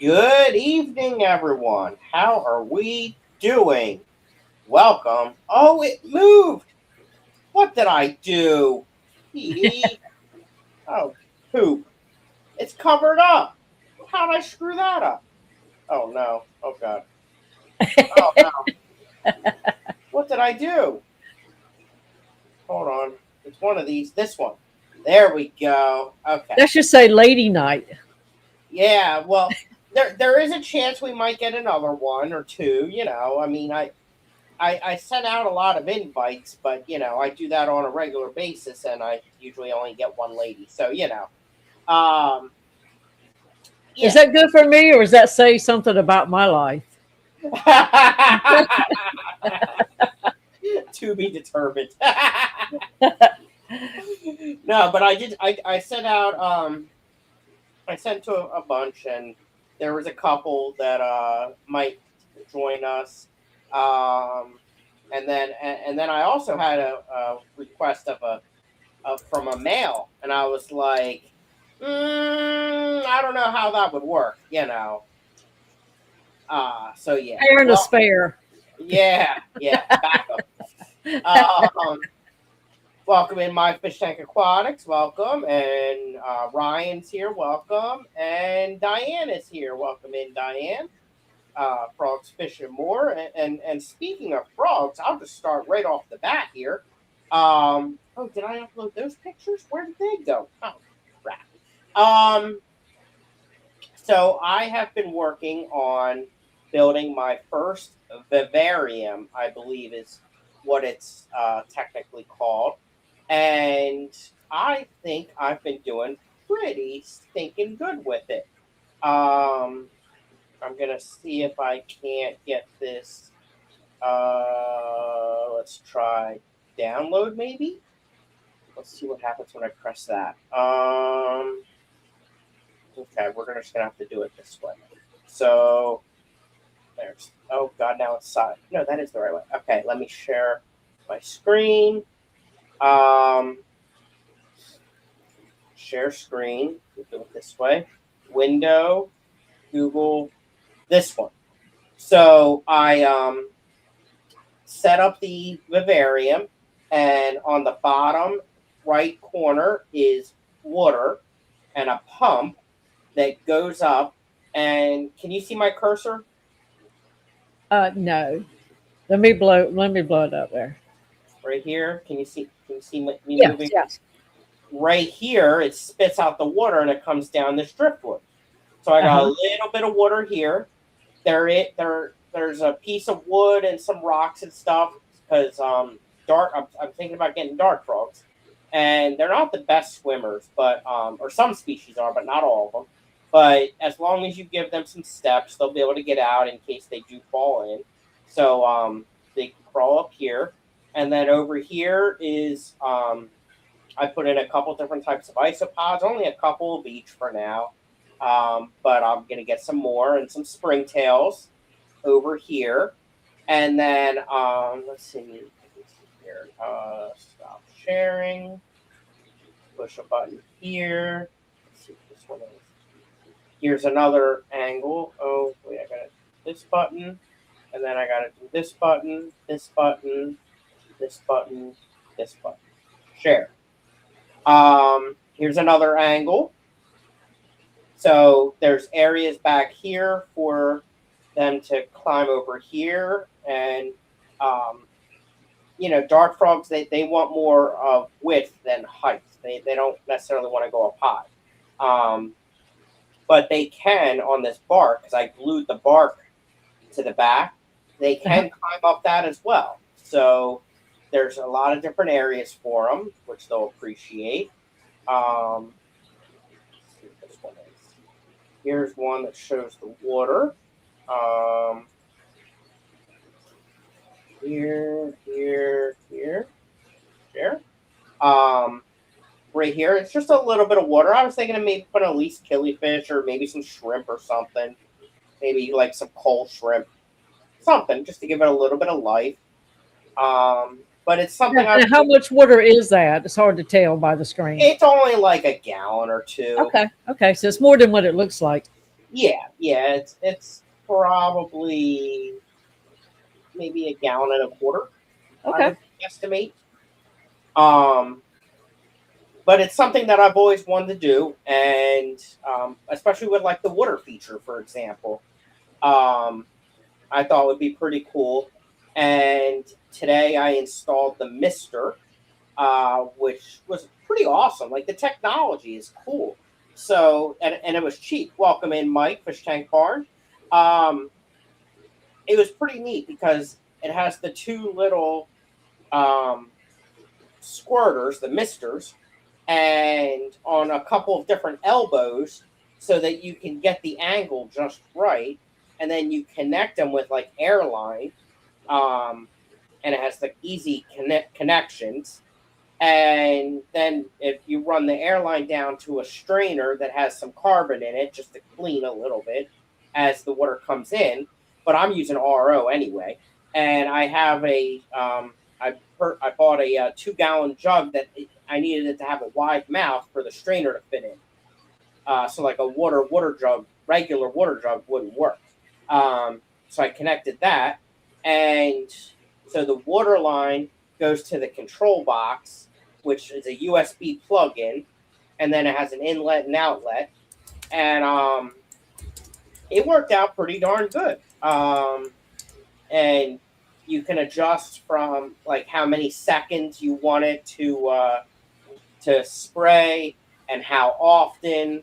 Good evening, everyone. How are we doing? Welcome. Oh, it moved. What did I do? Hee. Oh, poop. It's covered up. How did I screw that up? Oh, no. Oh, God. Oh, no. What did I do? Hold on. It's one of these. This one. There we go. Okay. That should say lady night. Yeah, well, there is a chance we might get another one or two. I mean, I send out a lot of invites, but I do that on a regular basis, and I usually only get one lady. So um, Is yeah. that good for me, or does that say something about my life? To be determined. No, but I did. I sent out. I sent to a bunch, and there was a couple that might join us. Um, and then I also had a request from a male, and I was like, I don't know how that would work. So yeah, Hair and a well, spare. yeah, backup. Um, Welcome in my fish tank aquatics. Welcome, and Ryan's here. Welcome, and Diane is here. Welcome in, Diane. Frogs, fish, and more. And speaking of frogs, I'll just start right off the bat here. Oh, did I upload those pictures? Where did they go? Oh, crap. So I have been working on building my first vivarium, I believe is what it's technically called. And I think I've been doing pretty stinking good with it. Um, I'm gonna see if I can't get this. Let's try download maybe. Let's see what happens when I press that. Okay, just gonna have to do it this way. So there's. Oh God, now it's side. No, that is the right way. Okay, let me share my screen. Um, Share screen. We'll do it this way. Window, Google, this one. So I set up the vivarium, and on the bottom right corner is water and a pump that goes up. And can you see my cursor No. Let me blow it up there. right here? Can you see? Can you see me Yes, moving? yes. Right here, it spits out the water and it comes down this driftwood. So I got a Uh-huh. little bit of water here. There's a piece of wood and some rocks and stuff because I'm thinking about getting dart frogs, and they're not the best swimmers, but or some species are, but not all of them. But as long as you give them some steps, they'll be able to get out in case they do fall in. So they can crawl up here, and then over here is I put in a couple different types of isopods, only a couple of each for now. But I'm going to get some more and some springtails over here. And then, let's see here. Stop sharing. Push a button here. Let's see what this one is. Here's another angle. Oh, wait, I got to this button. And then I got to do this button, this button, this button, this button. Share. Here's another angle. So there's areas back here for them to climb over here. And, dart frogs, they want more of width than height. They don't necessarily want to go up high. But they can on this bark, because I glued the bark to the back, they Uh-huh. can climb up that as well. So there's a lot of different areas for them, which they'll appreciate. Let's see what this one is. Here's one that shows the water. Um, here, there. Right here, it's just a little bit of water. I was thinking of maybe putting at least killifish or maybe some shrimp or something. Maybe like some coal shrimp, something just to give it a little bit of life. But it's something Now, how much water is that? It's hard to tell by the screen. It's only like a gallon or two. Okay. Okay. So it's more than what it looks like. Yeah. It's probably maybe a gallon and a quarter, I Okay. would estimate. Um, but it's something that I've always wanted to do, and especially with like the water feature, for example, um, I thought would be pretty cool. And today I installed the Mister, which was pretty awesome. Like the technology is cool. So and it was cheap. Welcome in, Mike, Fish Tank Barn. Um, it was pretty neat because it has the two little um, squirters, the misters, and on a couple of different elbows so that you can get the angle just right. And then you connect them with like airline, um, and it has the easy connections. And then if you run the airline down to a strainer that has some carbon in it, just to clean a little bit as the water comes in, but I'm using RO anyway. And I have I bought a 2 gallon jug that I needed it to have a wide mouth for the strainer to fit in. So like a water jug, regular water jug wouldn't work. So I connected that, and so the water line goes to the control box, which is a USB plug-in, and then it has an inlet and outlet, and it worked out pretty darn good. And you can adjust from like how many seconds you want it to spray and how often,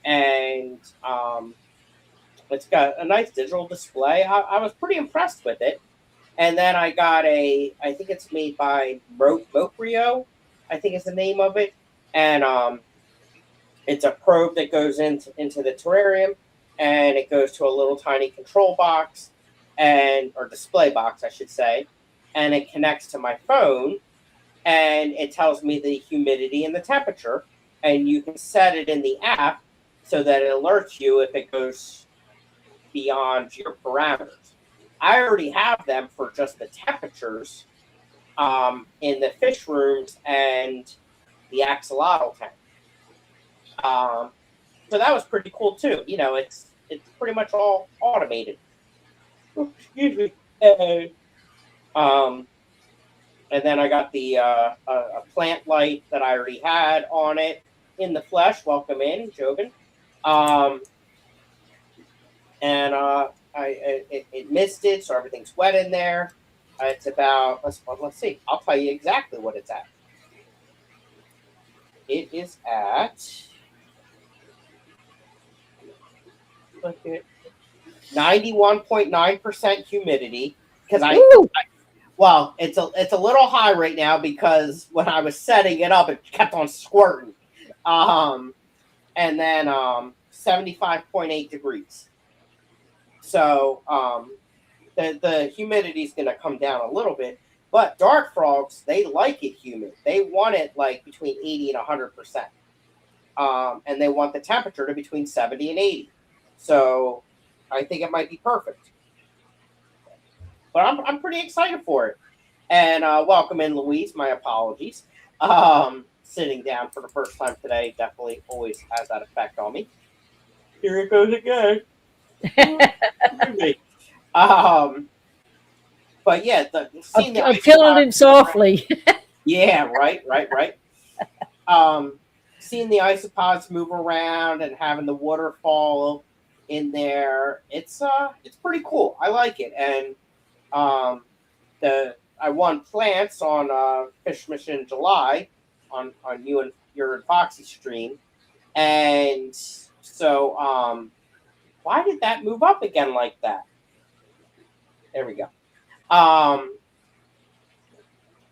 and it's got a nice digital display. I was pretty impressed with it. And then I got I think it's made by Mocrio, I think is the name of it. And it's a probe that goes into the terrarium, and it goes to a little tiny control box, or display box, I should say. And it connects to my phone, and it tells me the humidity and the temperature. And you can set it in the app so that it alerts you if it goes beyond your parameters. I already have them for just the temperatures in the fish rooms and the axolotl tank. Um, so that was pretty cool too. It's pretty much all automated. Excuse me. Um, and then I got the a plant light that I already had on it in the flesh. Welcome in, Jogan. Um, and it misted, so everything's wet in there. It's about let's see. I'll tell you exactly what it's at. It is at 91.9% humidity because Ooh, well, it's a little high right now because when I was setting it up, it kept on squirting. Um, and then 75.8 degrees. So the humidity is going to come down a little bit. But dart frogs, they like it humid. They want it like between 80 and 100%. And they want the temperature to between 70 and 80. So I think it might be perfect. But I'm pretty excited for it. And welcome in, Louise. My apologies. Sitting down for the first time today definitely always has that effect on me. Here it goes again. um, but yeah, seeing the I'm killing isopods. him softly. Yeah, right. Um, Seeing the isopods move around and having the waterfall in there, it's pretty cool. I like it, and um, I won plants on Fish Mission July on you and your and Foxy stream, and so why did that move up again like that? There we go. Um,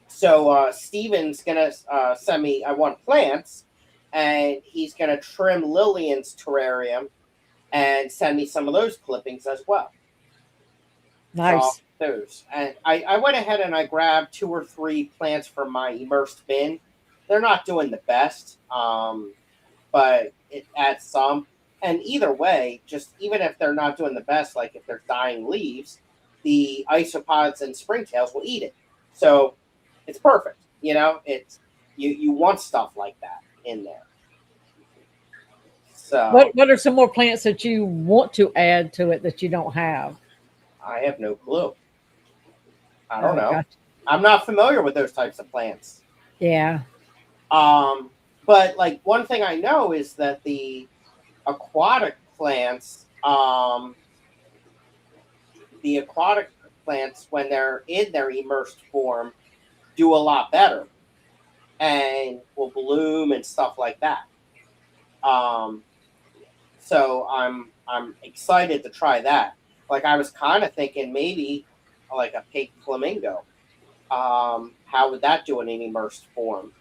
so Steven's gonna send me. I want plants, and he's gonna trim Lillian's terrarium and send me some of those clippings as well. So Nice. those, and I went ahead and I grabbed 2 or 3 plants from my immersed bin. They're not doing the best, but it adds some. And either way, just even if they're not doing the best, like if they're dying leaves, the isopods and springtails will eat it. So it's perfect. It's you want stuff like that in there. So What are some more plants that you want to add to it that you don't have? I have no clue. I don't Oh, know. gotcha. I'm not familiar with those types of plants. Yeah. Um, but like one thing I know is that the aquatic plants, the aquatic plants when they're in their immersed form do a lot better and will bloom and stuff like that. Um, so I'm excited to try that. Like I was kind of thinking maybe like a pink flamingo. How would that do in an immersed form?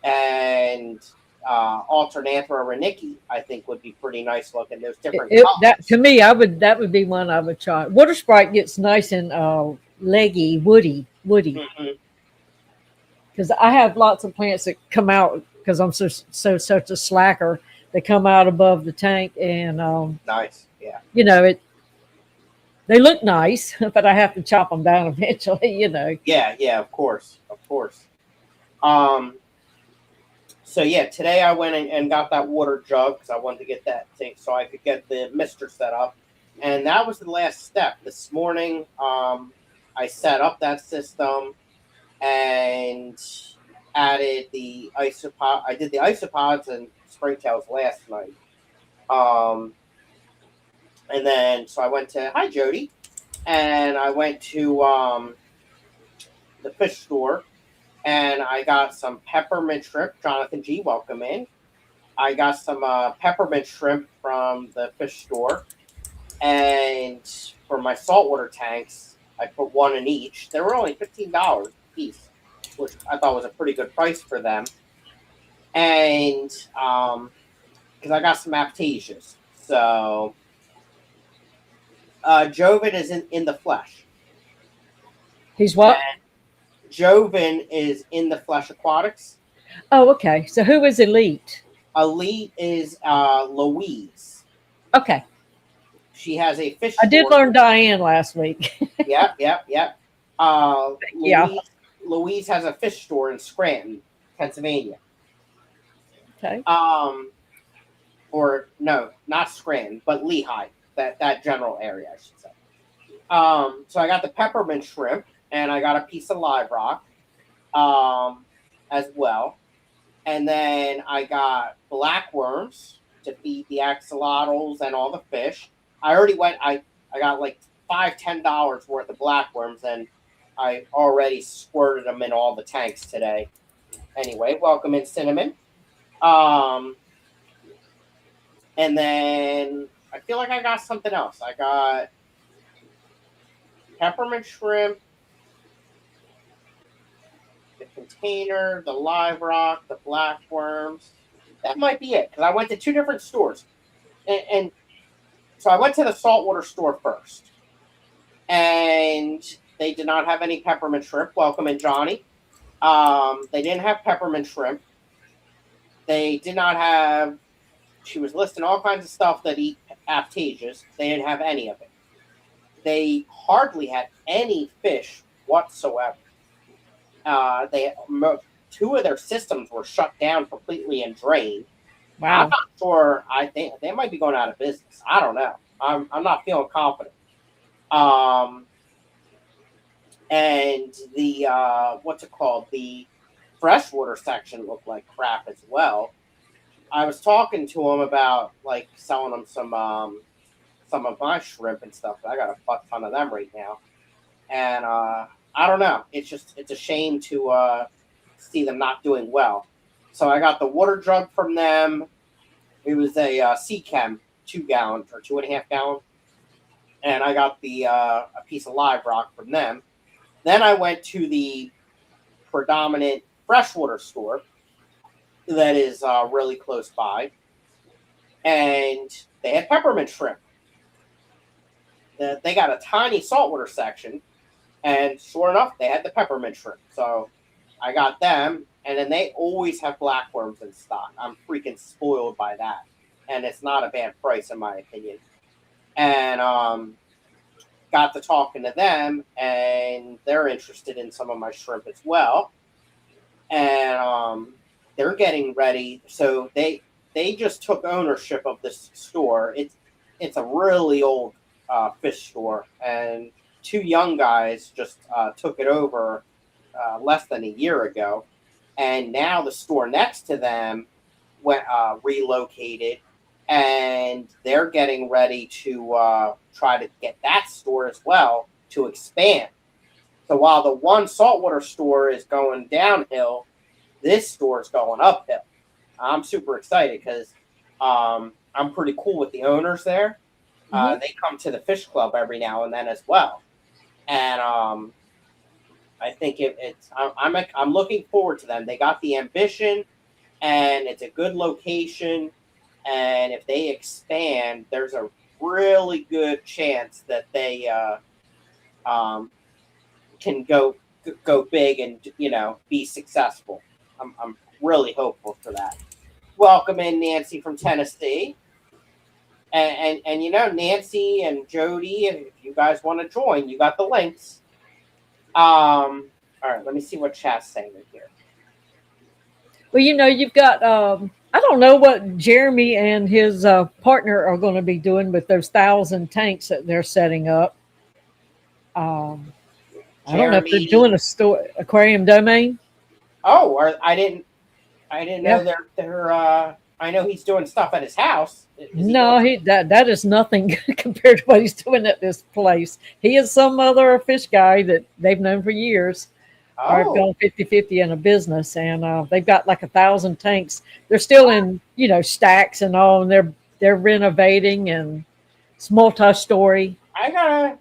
And Alternanthera renicky, I think would be pretty nice looking. There's different That to colors. me, that would be one I would try. Water Sprite gets nice and leggy, woody. Mhm. Because I have lots of plants that come out because I'm such a slacker. They come out above the tank, and Nice, yeah, it. They look nice, but I have to chop them down eventually. yeah, of course, of course. Um, so yeah, today I went and got that water jug because I wanted to get that thing so I could get the mister set up, and that was the last step. This morning, I set up that system and added the isopod. I did the isopods and springtails last night. Um, and then so I went to hi Jody, and I went to the fish store and I got some peppermint shrimp. Jonathan G, welcome in. I got some peppermint shrimp from the fish store, and for my saltwater tanks, I put one in each. They were only $15 a piece, which I thought was a pretty good price for them. And because I got some aptasias, so Joven is in the flesh. He's what? And Joven is in the flesh aquatics. Oh, okay. So who is Elite? Elite is Louise. Okay, She has a fish I did store. learn Diane last week. Yep. Uh, Yeah. Louise, Louise has a fish store in Scranton, Pennsylvania. Okay. Or no, not Scranton, but Lehigh, that general area, I should say. So I got the peppermint shrimp, and I got a piece of live rock, as well. And then I got black worms to feed the axolotls and all the fish. I already went. I got like $5-10 worth of black worms, and I already squirted them in all the tanks today. Anyway, welcome in cinnamon. Um, and then I feel like I got something else. I got peppermint shrimp, the container, the live rock, the black worms. That might be it because I went to two different stores, and so I went to the saltwater store first, and they did not have any peppermint shrimp. Welcome in, Johnny. They didn't have peppermint shrimp. They did not have. She was listing all kinds of stuff that eat aptasias. They didn't have any of it. They hardly had any fish whatsoever. They two of their systems were shut down completely and drained. I'm Wow. not sure. I think they might be going out of business. I don't know. I'm not feeling confident. Um, and the what's it called? The freshwater section looked like crap as well. I was talking to him about like selling them some of my shrimp and stuff. I got a fuck ton of them right now, and I don't know. It's a shame to see them not doing well. So I got the water jug from them. It was a Sea Chem 2 gallon or 2.5 gallon, and I got the a piece of live rock from them. Then I went to the predominant freshwater store that is really close by, and they had peppermint shrimp. They got a tiny saltwater section, and sure enough, they had the peppermint shrimp. So I got them, and then they always have black worms in stock. I'm freaking spoiled by that, and it's not a bad price in my opinion. And got to talking to them, and they're interested in some of my shrimp as well. And they're getting ready. So they just took ownership of this store. It's a really old fish store, and two young guys just took it over less than a year ago, and now the store next to them went relocated, and they're getting ready to try to get that store as well to expand. So while the one saltwater store is going downhill, this store is going uphill. I'm super excited because I'm pretty cool with the owners there. They come to the fish club every now and then as well, and I think I'm looking forward to them. They got the ambition, and it's a good location. And if they expand, there's a really good chance that they can go big and be successful. I'm really hopeful for that. Welcome in Nancy from Tennessee, and Nancy and Jody, if you guys want to join, you got the links. All right, let me see what chat's saying here. Well, you've got, I don't know what Jeremy and his partner are going to be doing with those 1,000 tanks that they're setting up. I don't know if they're doing a aquarium domain. Oh, I didn't know they're. I know he's doing stuff at his house. That is nothing compared to what he's doing at this place. He is some other fish guy that they've known for years. Are going 50-50 in a business, and they've got like 1,000 tanks. They're still in stacks and all, and they're renovating, and it's multi-story. I gotta.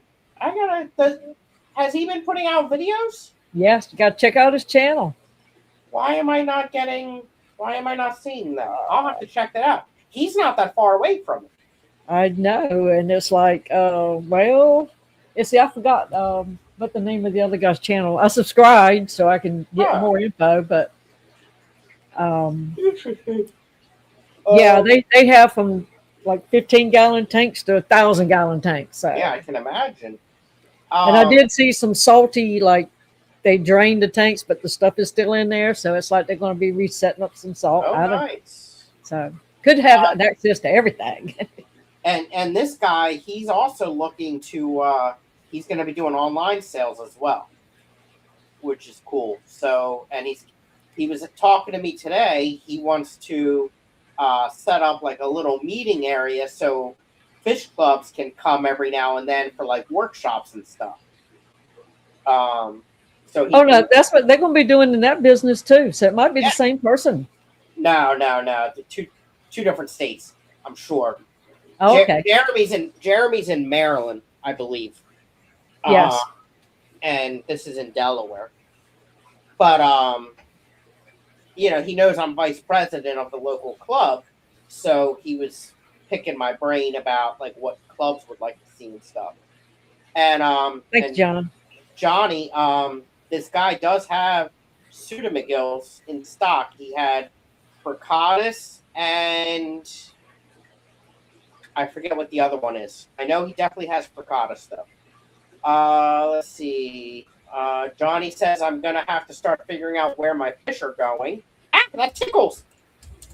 Has he been putting out videos? Yes, you got to check out his channel. Why am I not seeing that? I'll have to check that out. He's not that far away from it. I know, and it's like, I forgot what the name of the other guy's channel. I subscribed so I can get more info, but yeah, they have from like 15-gallon tanks to 1,000-gallon tanks. So. Yeah, I can imagine. And I did see some salty, like they drained the tanks, but the stuff is still in there, so it's like they're going to be resetting up some salt. Oh, nice. So could have access to everything. and this guy, he's also looking to. He's going to be doing online sales as well, which is cool. So, and he was talking to me today. He wants to set up like a little meeting area so fish clubs can come every now and then for like workshops and stuff. No, that's what they're going to be doing in that business too. So it might be the same person. No, two different states, I'm sure. Oh, okay. Jeremy's in Maryland, I believe. Yes. And this is in Delaware. But he knows I'm vice president of the local club, so he was picking my brain about like what clubs would like to see and stuff. And thanks, John. Johnny, this guy does have pseudomagills in stock. He had Percatus and I forget what the other one is. I know he definitely has Percatus though. Let's see. Johnny says I'm gonna have to start figuring out where my fish are going. Ah, that tickles.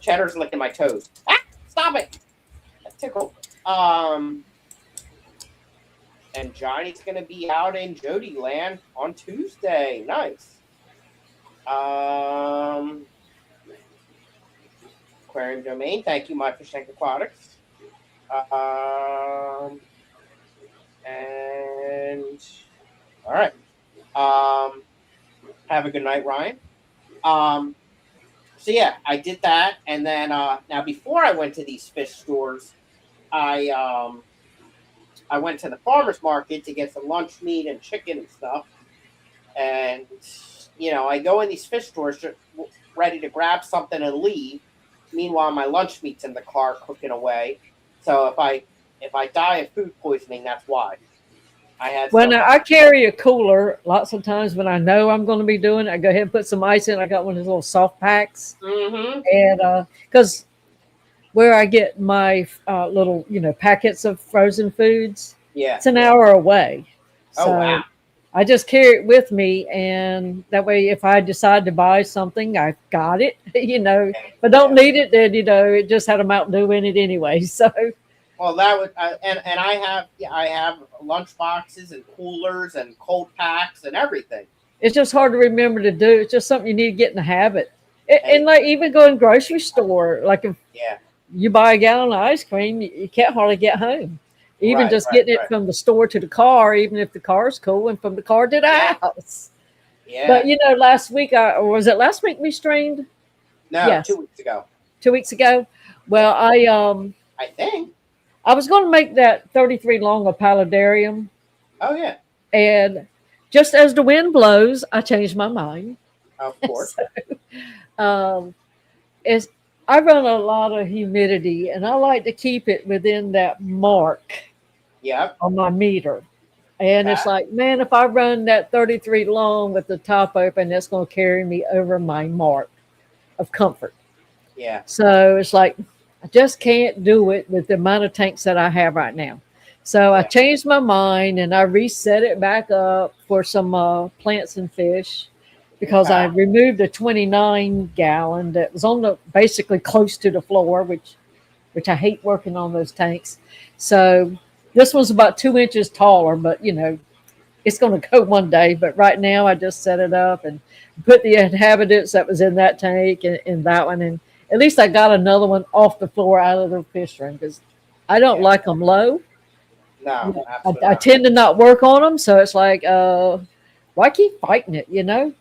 Cheddar's licking my toes. Ah, stop it. That tickled. And Johnny's gonna be out in Jody Land on Tuesday. Nice. Aquarium Domain. Thank you, My Fish Tank Aquatics. And all right. Have a good night, Ryan. So yeah, I did that, and then now before I went to these fish stores, I went to the farmers market to get some lunch meat and chicken and stuff. And I go in these fish stores just ready to grab something and leave. Meanwhile, my lunch meat's in the car cooking away. So if I die of food poisoning, that's why. I carry a cooler lots of times when I know I'm going to be doing it. I go ahead and put some ice in. I got one of those little soft packs. Mm-hmm. And because where I get my little, packets of frozen foods, it's an hour away. So wow. I just carry it with me, and that way, if I decide to buy something, I've got it. If I don't need it, then it just had a Mountain Dew in it anyway. So Well, that would and I have lunch boxes and coolers and cold packs and everything. it's just hard to remember to do. It's just something you need to get in the habit. And And like even going grocery store, like if yeah, you buy a gallon of ice cream, you can't hardly get home. Even right, just right, getting it right. from the store to the car, even if the car's cool, and from the car to the Yeah, house. But yeah. last week, or was it last week we streamed? No, Yes, 2 weeks ago. 2 weeks ago. Well, Yeah, I think. I was going to make that 33 long a paludarium, Oh yeah, and just as the wind blows, I changed my mind. of course. So, um, it's I run a lot of humidity, and I like to keep it within that mark Yep. on my meter. And Okay. it's like, man, if I run that 33 long with the top open, that's going to carry me over my mark of comfort. Yeah. So it's like, I just can't do it with the amount of tanks that I have right now. So I Yeah. changed my mind and I reset it back up for some plants and fish because I Okay. removed a 29-gallon that was on the basically close to the floor, which I hate working on those tanks. So this one's about 2 inches taller, but it's going to go one day. But right now, I just set it up and put the inhabitants that was in that tank in that one, and at least I got another one off the floor out of the fish room because I don't Yeah. like them low. No, I absolutely not. tend to not work on them, so it's like, why keep fighting it, Yep.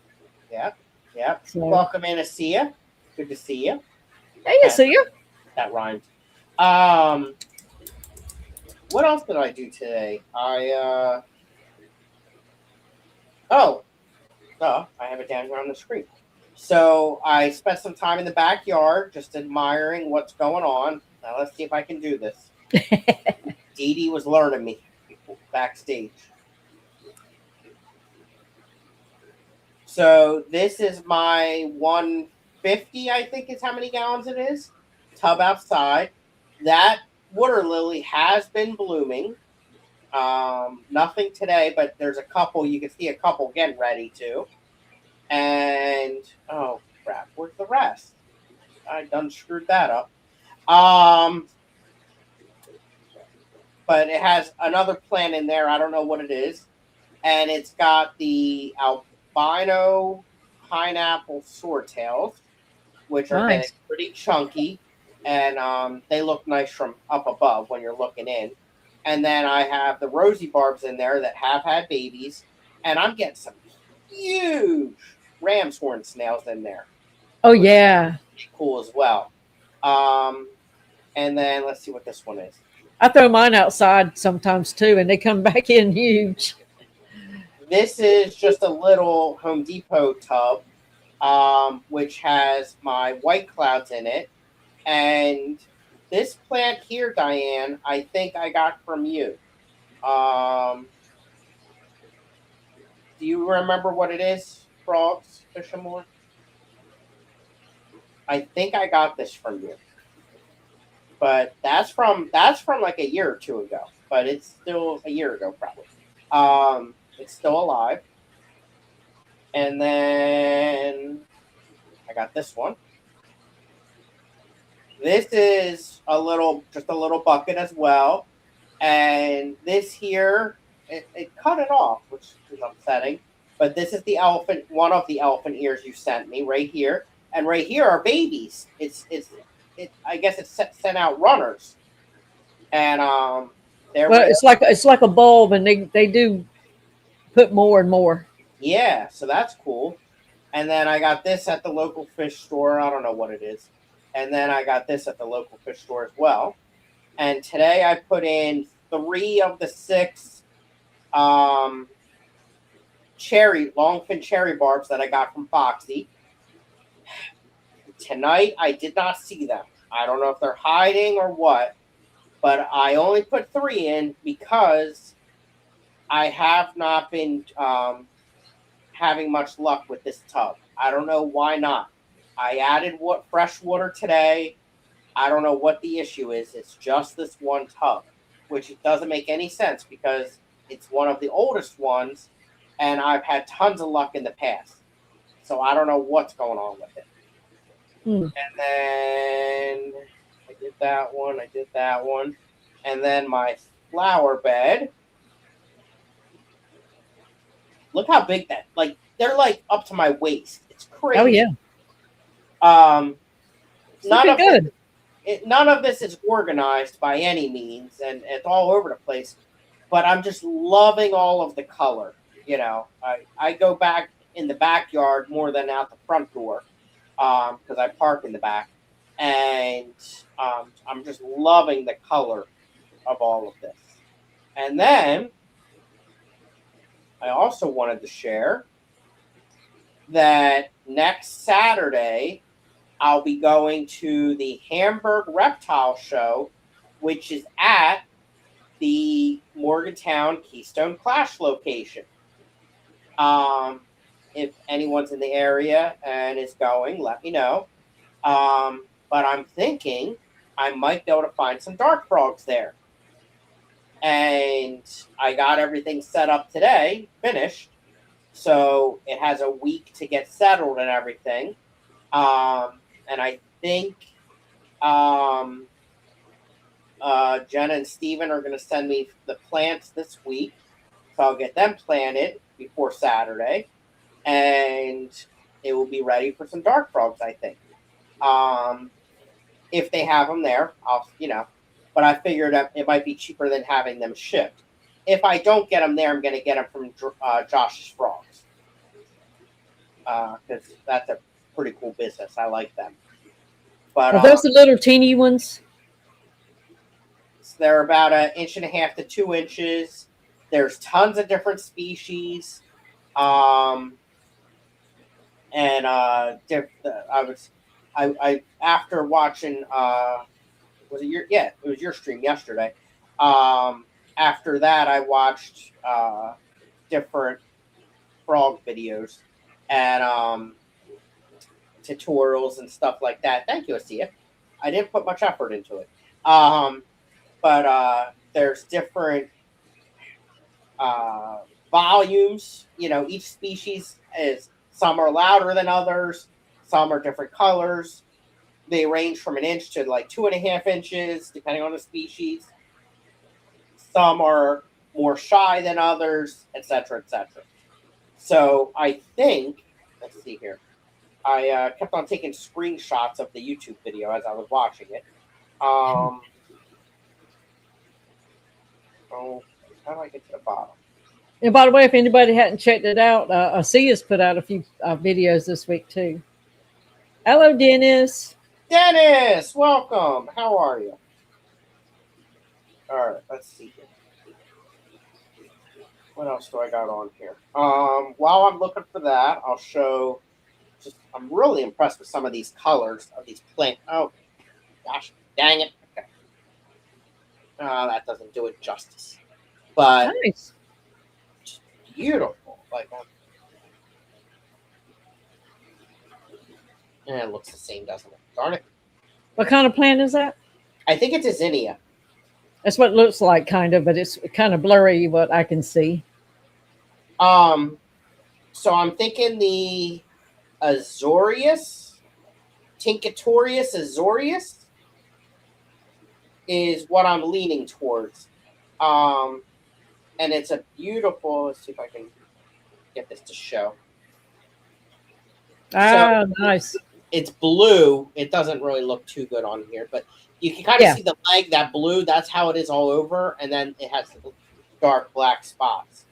Yep. So, Welcome in, Asia. Good to see you. hey, I see you. That rhymed. Um, what else did I do today? Oh, I have it down here on the screen. So I spent some time in the backyard just admiring what's going on. Now let's see if I can do this. Dee Dee was learning me backstage. So this is my 150, I think is how many gallons it is. Tub outside. That water lily has been blooming. Nothing today, but there's a couple. You can see a couple getting ready to. And oh crap, where's the rest? I done screwed that up. But it has another plant in there. I don't know what it is, and it's got the albino pineapple swordtails, which are getting Nice. pretty chunky, and they look nice from up above when you're looking in. And then I have the rosy barbs in there that have had babies, and I'm getting some huge ram's horn snails in there, Oh which is yeah, pretty cool as well. Um, and then let's see what this one is. I throw mine outside sometimes too, and they come back in huge. This is just a little Home Depot tub, which has my white clouds in it. And this plant here, Diane, I think I got from you. Um, do you remember what it is, Frogs, Fishamore? I think I got this from you. But that's from like a year or two ago. But it's still a year ago, probably. It's still alive. And then I got this one. This is just a little bucket as well. And this here, it cut it off, which is upsetting. But this is one of the elephant ears you sent me right here. And right here are babies. I guess it sent out runners. And there Well, we it's like a bulb, and they do put more and more. Yeah, so that's cool. And then I got this at the local fish store. I don't know what it is. And then I got this at the local fish store as well. And today I put in 3 of the 6 longfin cherry barbs that I got from Foxy. Tonight I did not see them. I don't know if they're hiding or what, but I only put 3 in because I have not been having much luck with this tub. I don't know why not. I added fresh water today. I don't know what the issue is. It's just this one tub, which doesn't make any sense because it's one of the oldest ones, and I've had tons of luck in the past. So I don't know what's going on with it. And then I did that one. And then my flower bed. Look how big that, like, they're like up to my waist. It's crazy. Oh yeah. It's looking good. None of this is organized by any means, and it's all over the place. But I'm just loving all of the color. You know, I go back in the backyard more than out the front door because I park in the back, and I'm just loving the color of all of this. And then I also wanted to share that next Saturday I'll be going to the Hamburg Reptile Show, which is at the Morgantown Keystone Clash location. If anyone's in the area and is going, let me know. But I'm thinking I might be able to find some dark frogs there. And I got everything set up today, finished. So it has a week to get settled and everything. And I think Jenna and Steven are going to send me the plants this week. So I'll get them planted before Saturday. And it will be ready for some dark frogs, I think. If they have them there, but I figured it might be cheaper than having them shipped. If I don't get them there, I'm going to get them from Josh's Frogs. Because that's a pretty cool business. I like them. But are those the little teeny ones? They're about 1.5 inches to 2 inches. There's tons of different species. And I after watching was it it was your stream yesterday. After that I watched different frog videos and tutorials and stuff like that. Thank you, Asia. I didn't put much effort into it. But there's different volumes. You know, each species is, some are louder than others, some are different colors. They range from 1 inch to like 2.5 inches, depending on the species. Some are more shy than others, etc., etc. So I think, let's see here. I kept on taking screenshots of the YouTube video as I was watching it. Oh, how do I get to the bottom? And by the way, if anybody hadn't checked it out, Asia's put out a few videos this week too. Hello, Dennis. Dennis, welcome. How are you? All right, let's see here. What else do I got on here? While I'm looking for that, I'll show. I'm really impressed with some of these colors of these plants. Oh, gosh, dang it. Okay. That doesn't do it justice. But nice. Beautiful. Like, it looks the same, doesn't it? Darn it. What kind of plant is that? I think it's a zinnia. That's what it looks like, kind of, but it's kind of blurry what I can see. So I'm thinking the Azorius, Tincatorius Azorius is what I'm leaning towards. And it's a beautiful, let's see if I can get this to show. Nice. It's blue. It doesn't really look too good on here, but you can kind of see the leg, that blue. That's how it is all over. And then it has the dark black spots.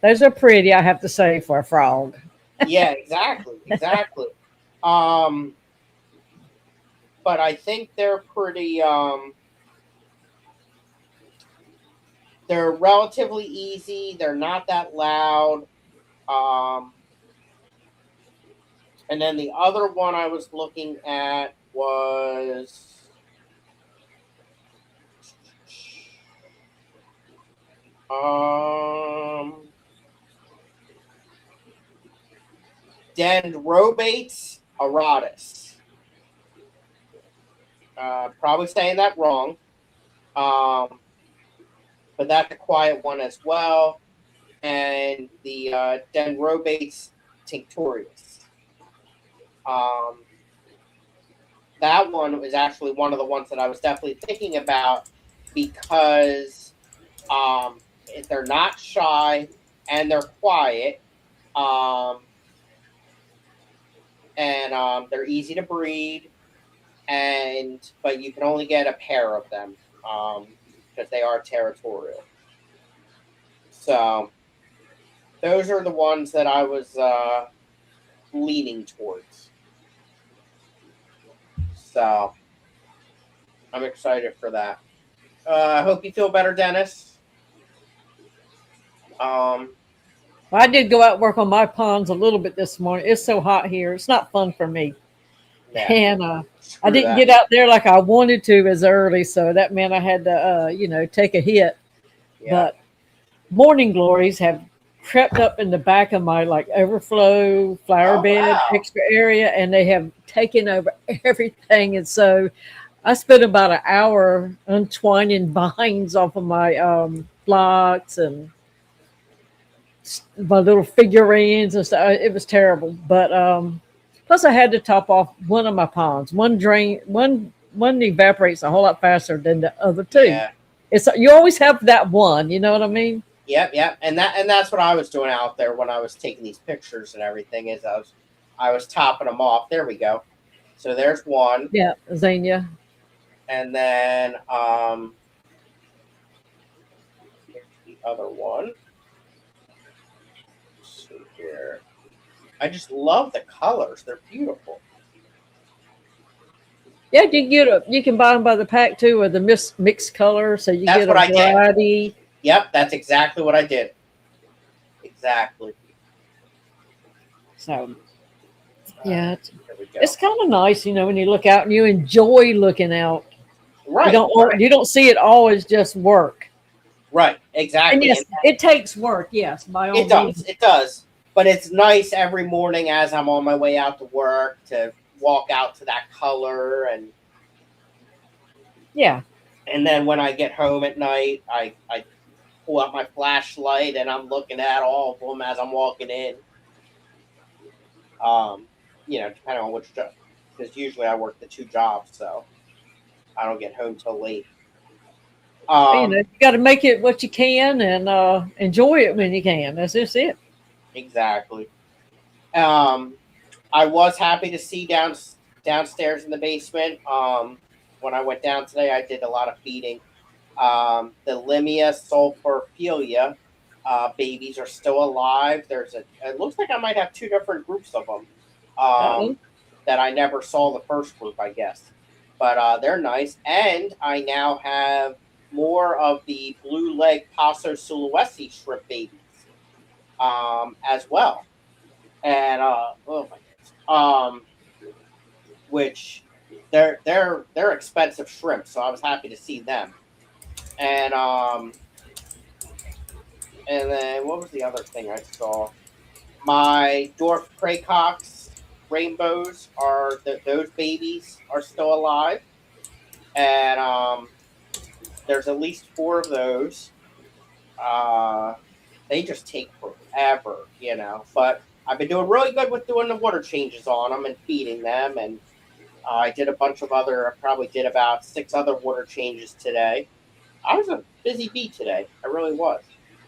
Those are pretty, I have to say, for a frog. Yeah, exactly. But I think they're pretty, they're relatively easy. They're not that loud. And then the other one I was looking at was Dendrobates auratus. Probably saying that wrong. But that's a quiet one as well. and the Dendrobates tinctorius. Um, that one was actually one of the ones that I was definitely thinking about because they're not shy and they're quiet. Um, and they're easy to breed, and but you can only get a pair of them because they are territorial. So those are the ones that I was leaning towards. So I'm excited for that. I hope you feel better, Dennis. Um, Well, I did go out and work on my ponds a little bit this morning. It's so hot here. It's not fun for me. yeah, And I screw didn't that. get out there like I wanted to as early. So that meant I had to, take a hit. Yeah. But morning glories have crept up in the back of my like overflow flower Oh bed wow. extra area, and they have taken over everything. And so I spent about an hour untwining vines off of my blocks and my little figurines and stuff. It was terrible, but plus I had to top off one of my ponds. One evaporates a whole lot faster than the other two. Yeah. It's you always have that one. You know what I mean? Yep. Yep. And that's what I was doing out there when I was taking these pictures and everything. Is I was topping them off. There we go. So there's one, Yeah, Xenia. and then here's the other one. Let's see here. I just love the colors. They're beautiful. Yeah, you can buy them by the pack too, or the mixed color, so you That's get what a I did. variety. Yep, that's exactly what I did. Exactly. So All right, yeah, there we it's go. kind of nice, when you look out and you enjoy looking out. Right, right, You don't see it all as just work. right. And Exactly. yes, And it takes work. Yes, by all it means. does. It does. But it's nice every morning as I'm on my way out to work to walk out to that color, Yeah. and then when I get home at night, I pull out my flashlight and I'm looking at all of them as I'm walking in. Um, depending on which job, because usually I work the two jobs, so I don't get home till late. You got to make it what you can and enjoy it when you can. That's just it. Exactly. Um, I was happy to see downstairs in the basement. When I went down today, I did a lot of feeding. The Limia sulfurphilia babies are still alive. It looks like I might have two different groups of them Uh-oh. that I never saw the first group, I guess. But they're nice. And I now have more of the blue leg Paso Sulawesi shrimp babies as well. And oh my goodness. Which they're expensive shrimp, so I was happy to see them. And and then what was the other thing I saw? My dwarf craycocks rainbows those babies are still alive, and there's at least four of those. Uh, they just take forever, But I've been doing really good with doing the water changes on them and feeding them, and I did a bunch of I probably did about 6 other water changes today. I was a busy bee today. I really was.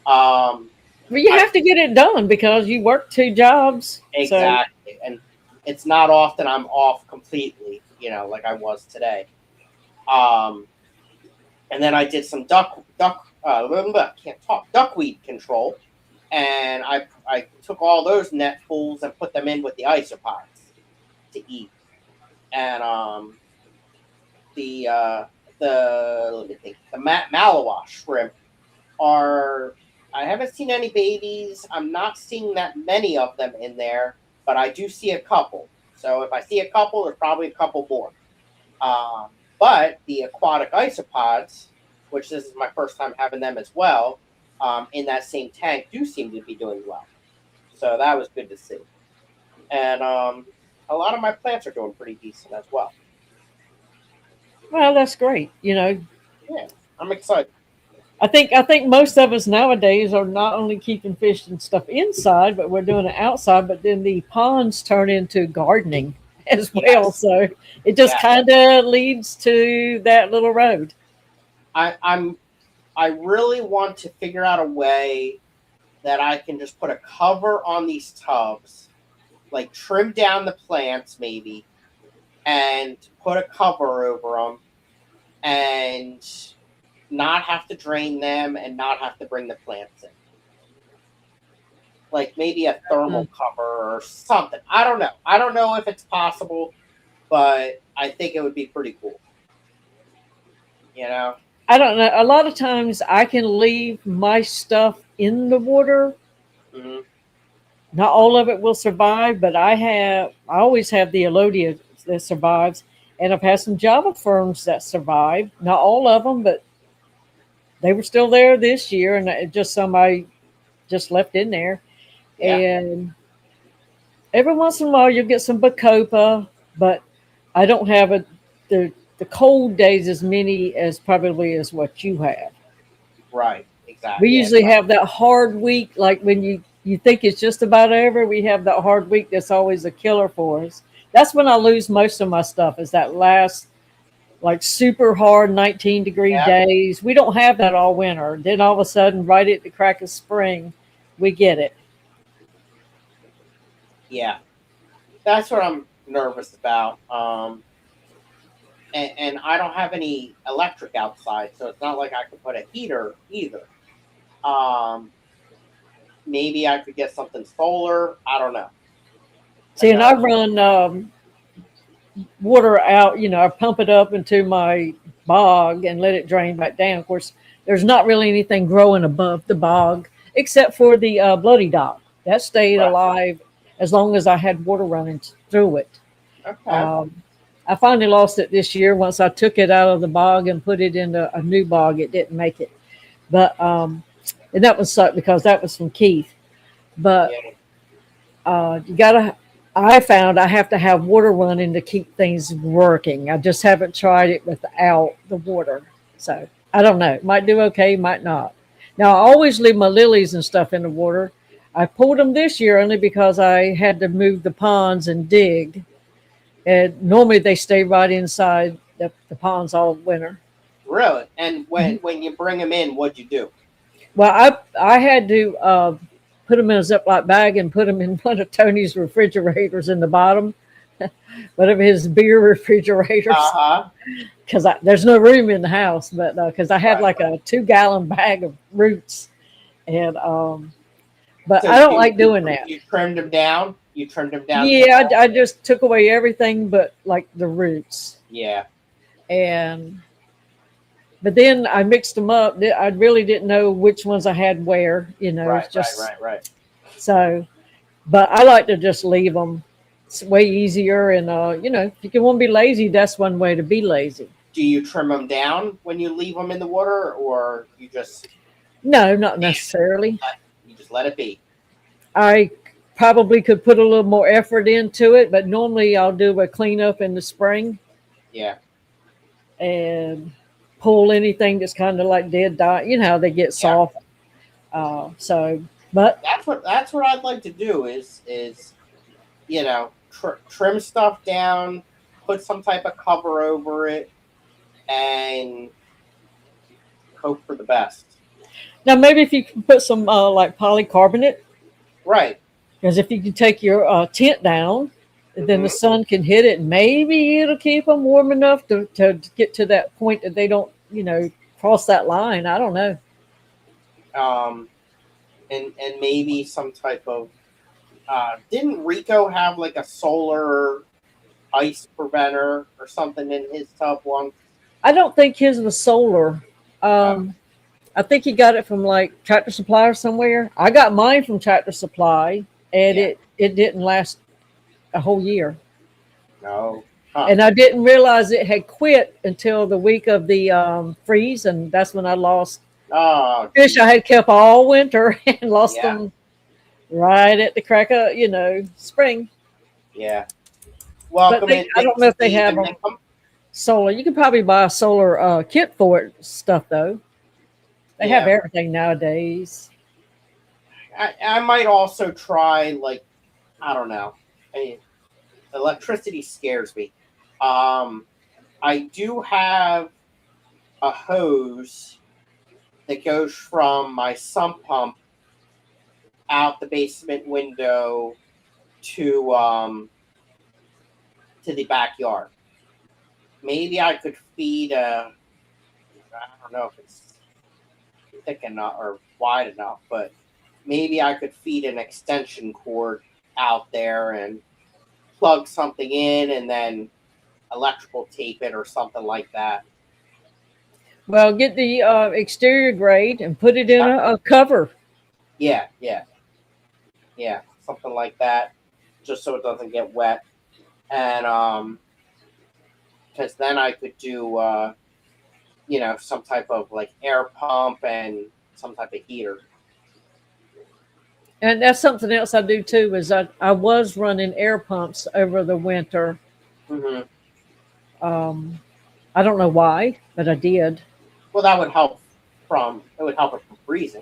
Um, Well, you I have to get it done because you work two jobs. So exactly, and it's not often I'm off completely, like I was today. Um, and then I did some can't talk duckweed control, and I took all those net pools and put them in with the isopods to eat, and the uh, the let me think the Malawa shrimp are. I haven't seen any babies. I'm not seeing that many of them in there, but I do see a couple. So if I see a couple, there's probably a couple more. But the aquatic isopods, which this is my first time having them as well, in that same tank, do seem to be doing well. So that was good to see. And a lot of my plants are doing pretty decent as well. well, that's great. Yeah, I'm excited. I think most of us nowadays are not only keeping fish and stuff inside, but we're doing it outside. But then the ponds turn into gardening as well, Yes, so it just yes. kind of leads to that little road. I'm I really want to figure out a way that I can just put a cover on these tubs, like trim down the plants maybe, and put a cover over them, and not have to drain them and not have to bring the plants in. Like maybe a thermal cover or something. I don't know. I don't know if it's possible, but I think it would be pretty cool. You know? I don't know. A lot of times I can leave my stuff in the water. Hmm. Not all of it will survive, but I always have the Elodia that survives, and I've had some Java ferns that survived. Not all of them, but they were still there this year, and just some I just left in there. Yeah. And every once in a while, you'll get some Bacopa, but I don't have the cold days as many as probably as what you have. Right. We Exactly. Yeah. usually have that hard week, like when you think it's just about over. We have that hard week that's always a killer for us. That's when I lose most of my stuff. Is that last like super hard 19-degree Yeah. days? We don't have that all winter. Then all of a sudden, right at the crack of spring, we get it. Yeah. That's what I'm nervous about. And I don't have any electric outside, so it's not like I could put a heater either. Um, Maybe I could get something solar. I don't know. I See, and I don't. run water out. I pump it up into my bog and let it drain back down. Of course, there's not really anything growing above the bog except for the bloody dock. That stayed Right. alive as long as I had water running through it. Okay. Um, I finally lost it this year. Once I took it out of the bog and put it into a new bog, it didn't make it. But and that was sucked because that was from Keith. But Yeah. you gotta. I found I have to have water running to keep things working. I just haven't tried it without the water, so I don't know. Might do okay, might not. Now I always leave my lilies and stuff in the water. I pulled them this year only because I had to move the ponds and dig. And normally they stay right inside the ponds all winter. Really? And when Mhm. when you bring them in, what'd you do? Well, I had to put them in a Ziploc bag and put them in one of Tony's refrigerators in the bottom, one of his beer Uh refrigerators, huh. because there's no room in the house. But because I had Right. like Right. a 2 gallon bag of roots, and but So I don't like doing that. you trimmed them down. You trimmed them down to the Yeah, I bone. just took away everything but like the roots, Yeah. and but then I mixed them up. I really didn't know which ones I had where. It's Right. Right. just Right. Right. so. But I like to just leave them. It's way easier, and if you want to be lazy, that's one way to be lazy. Do you trim them down when you leave them in the water, or you just No, not necessarily. you just let it be? I probably could put a little more effort into it, but normally I'll do a cleanup in the spring Yeah. and pull anything that's kind of like dead dye. You know how they get Yeah. soft. But That's what I'd like to do is trim stuff down, put some type of cover over it, and hope for the best. now maybe if you can put some like polycarbonate, Right. because if you can take your tent down, then the Hmm. sun can hit it. Maybe it'll keep them warm enough to get to that point that they don't, cross that line. I don't know. Um, and maybe some type of didn't Rico have like a solar ice preventer or something in his tub once? I don't think his was solar. Uh, I think he got it from like Tractor Supply or somewhere. I got mine from Tractor Supply, and yeah. it didn't last a whole year. No. Huh. And I didn't realize it had quit until the week of the freeze, and that's when I lost Oh, fish I geez. had kept all winter and lost Yeah. them right at the crack of spring. Yeah. But Welcome in, I Nick, don't know if they Steve, have and them Nickum. solar. You can probably buy a solar kit for it stuff though. They have everything nowadays. I might also try, like, I don't know. I mean, electricity scares me. I do have a hose that goes from my sump pump out the basement window to the backyard. Maybe I could feed a. I don't know if it's thick enough or wide enough, but maybe I could feed an extension cord out there and plug something in and then electrical tape it or something like that. Well, get the exterior grate and put it in a cover. Yeah, something like that, just so it doesn't get wet. And because then I could do some type of like air pump and some type of heater. And that's something else I do too. Is I was running air pumps over the winter. Mm-hmm. I don't know why, but I did. Well, that would help it would help it from freezing.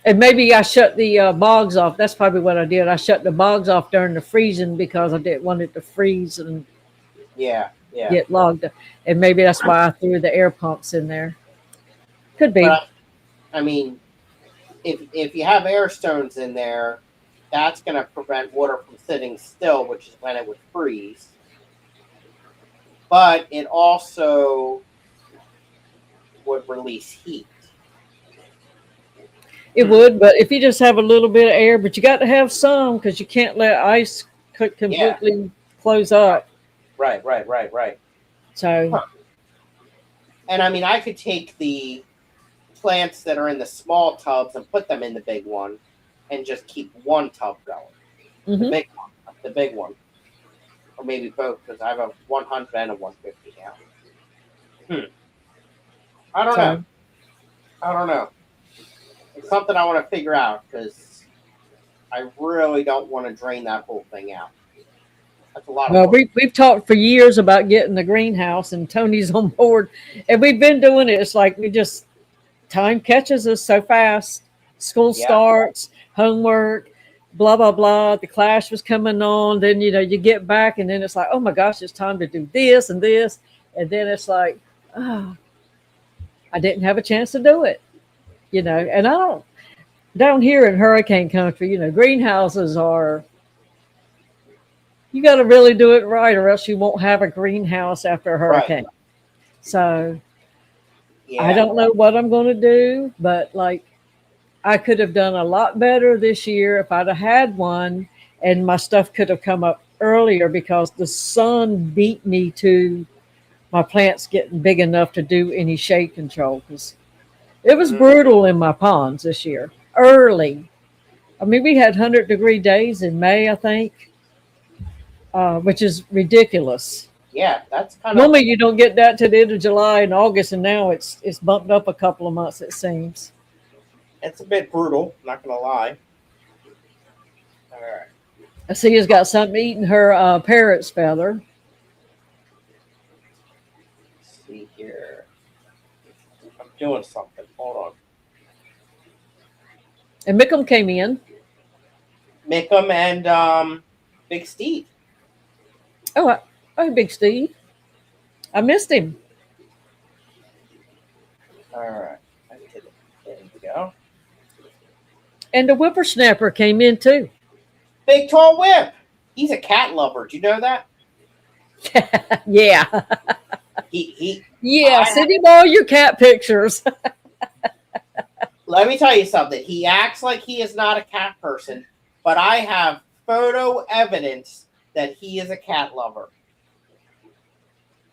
And maybe I shut the bogs off. That's probably what I did. I shut the bogs off during the freezing because I didn't want it to freeze and get logged. And maybe that's why I threw the air pumps in there. Could be. But, I mean, if you have air stones in there, that's going to prevent water from sitting still, which is when it would freeze. But it also would release heat. It would, but if you just have a little bit of air, but you got to have some because you can't let ice completely close up. Right. So, and I mean, I could take the plants that are in the small tubs and put them in the big one and just keep one tub going. mm-hmm. The big one. Or maybe both, because I have a 100 and a 150 now. I don't know. It's something I want to figure out because I really don't want to drain that whole thing out. That's a lot of work. We've talked for years about getting the greenhouse, and Tony's on board, and we've been doing it. It's like time catches us so fast. School starts, homework, blah blah blah. The class was coming on. Then you get back, and then it's like, oh my gosh, it's time to do this and this, and then it's like, oh, I didn't have a chance to do it. And I don't, down here in hurricane country, greenhouses are, you got to really do it right or else you won't have a greenhouse after a hurricane. Right. So I don't know what I'm going to do, but like I could have done a lot better this year if I'd have had one and my stuff could have come up earlier because the sun beat me to my plants getting big enough to do any shade control because it was brutal in my ponds this year, early. I mean, we had 100-degree days in May, I think, which is ridiculous. Yeah, that's kind of... Normally you don't get that to the end of July and August, and now it's bumped up a couple of months, it seems. It's a bit brutal, not going to lie. All right. I see he's got something eating her parrot's feather. Let's see here. I'm doing something. Hold on. And Mickham came in. Mickham and Big Steve. Oh, Big Steve. I missed him. All right. There we go. And the whippersnapper came in too. Big tall whip. He's a cat lover. Do you know that? Yeah. Send him all your cat pictures. Let me tell you something. He acts like he is not a cat person, but I have photo evidence that he is a cat lover.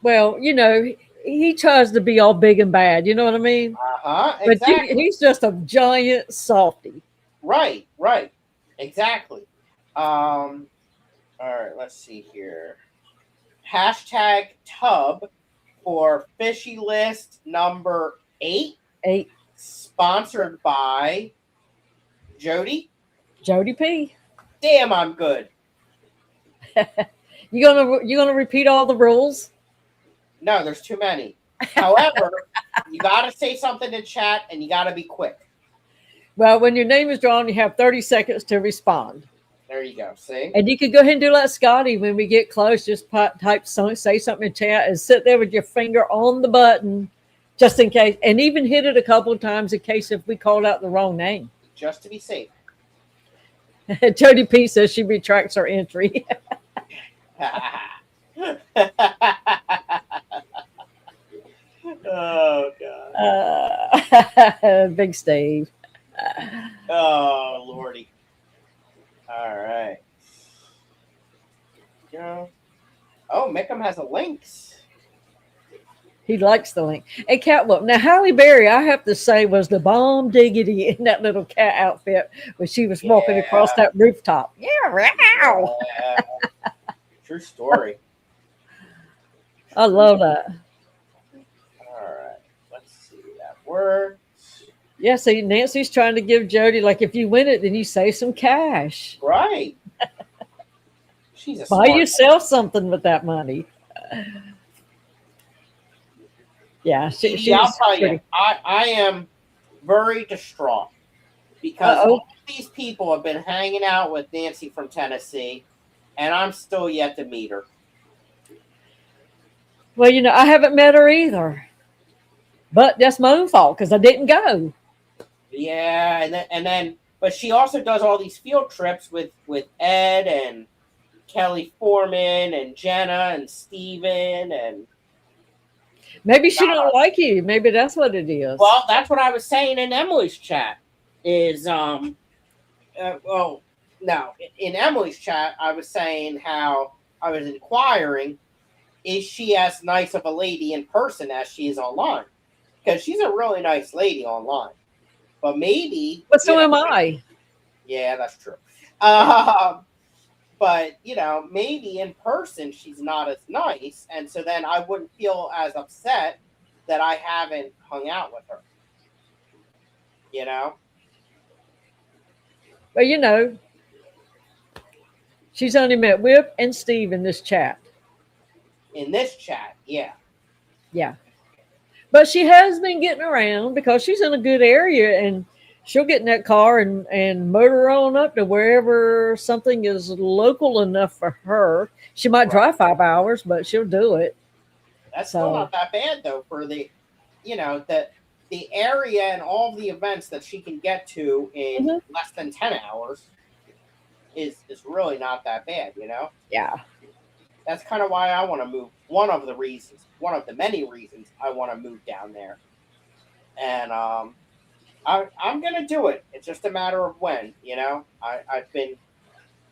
Well, he tries to be all big and bad. You know what I mean? Exactly. But he's just a giant softy. Right. Exactly. All right, let's see here. Hashtag tub for fishy list number 8. 8. Sponsored by Jody P. Damn, I'm good. You gonna repeat all the rules? No, there's too many. However, you got to say something in chat, and you got to be quick. Well, when your name is drawn, you have 30 seconds to respond. There you go. See? And you can go ahead and do like Scottie. When we get close, just type something, say something in chat, and sit there with your finger on the button, just in case. And even hit it a couple of times in case if we called out the wrong name. Just to be safe. Jody P says she retracts her entry. Oh God. Big Steve. Oh Lordy. All right. Go. Oh, Mickham has a lynx. He likes the link. And Catwalk. Now, Halle Berry, I have to say, was the bomb diggity in that little cat outfit when she was walking across that rooftop. Yeah, wow. Yeah. True story. I love that. All right. Let's see that works. Yeah, see, Nancy's trying to give Jody, like, if you win it, then you save some cash. Right. She's a Buy yourself something with that money. Yeah, I'll tell you, I am very distraught because all these people have been hanging out with Nancy from Tennessee, and I'm still yet to meet her. Well, you know, I haven't met her either, but that's my own fault because I didn't go. Yeah, and then, but she also does all these field trips with Ed and Kelly Foreman and Jenna and Steven and. Maybe she don't like you. Maybe that's what it is. Well, that's what I was saying in Emily's chat. Is well, no, in Emily's chat, I was saying how I was inquiring, is she as nice of a lady in person as she is online? Because she's a really nice lady online, but maybe. But so am I. Yeah, that's true. But, you know, maybe in person she's not as nice. And so then I wouldn't feel as upset that I haven't hung out with her. You know? Well, you know, she's only met Whip and Steve in this chat. In this chat, yeah. Yeah. But she has been getting around because she's in a good area and she'll get in that car and motor on up to wherever something is local enough for her. She might drive 5 hours, but she'll do it. That's still not that bad, though, for the, you know, the area and all the events that she can get to in less than 10 hours is really not that bad, you know? Yeah. That's kind of why I want to move. One of the many reasons I want to move down there. And, I'm going to do it. It's just a matter of when, you know. I've been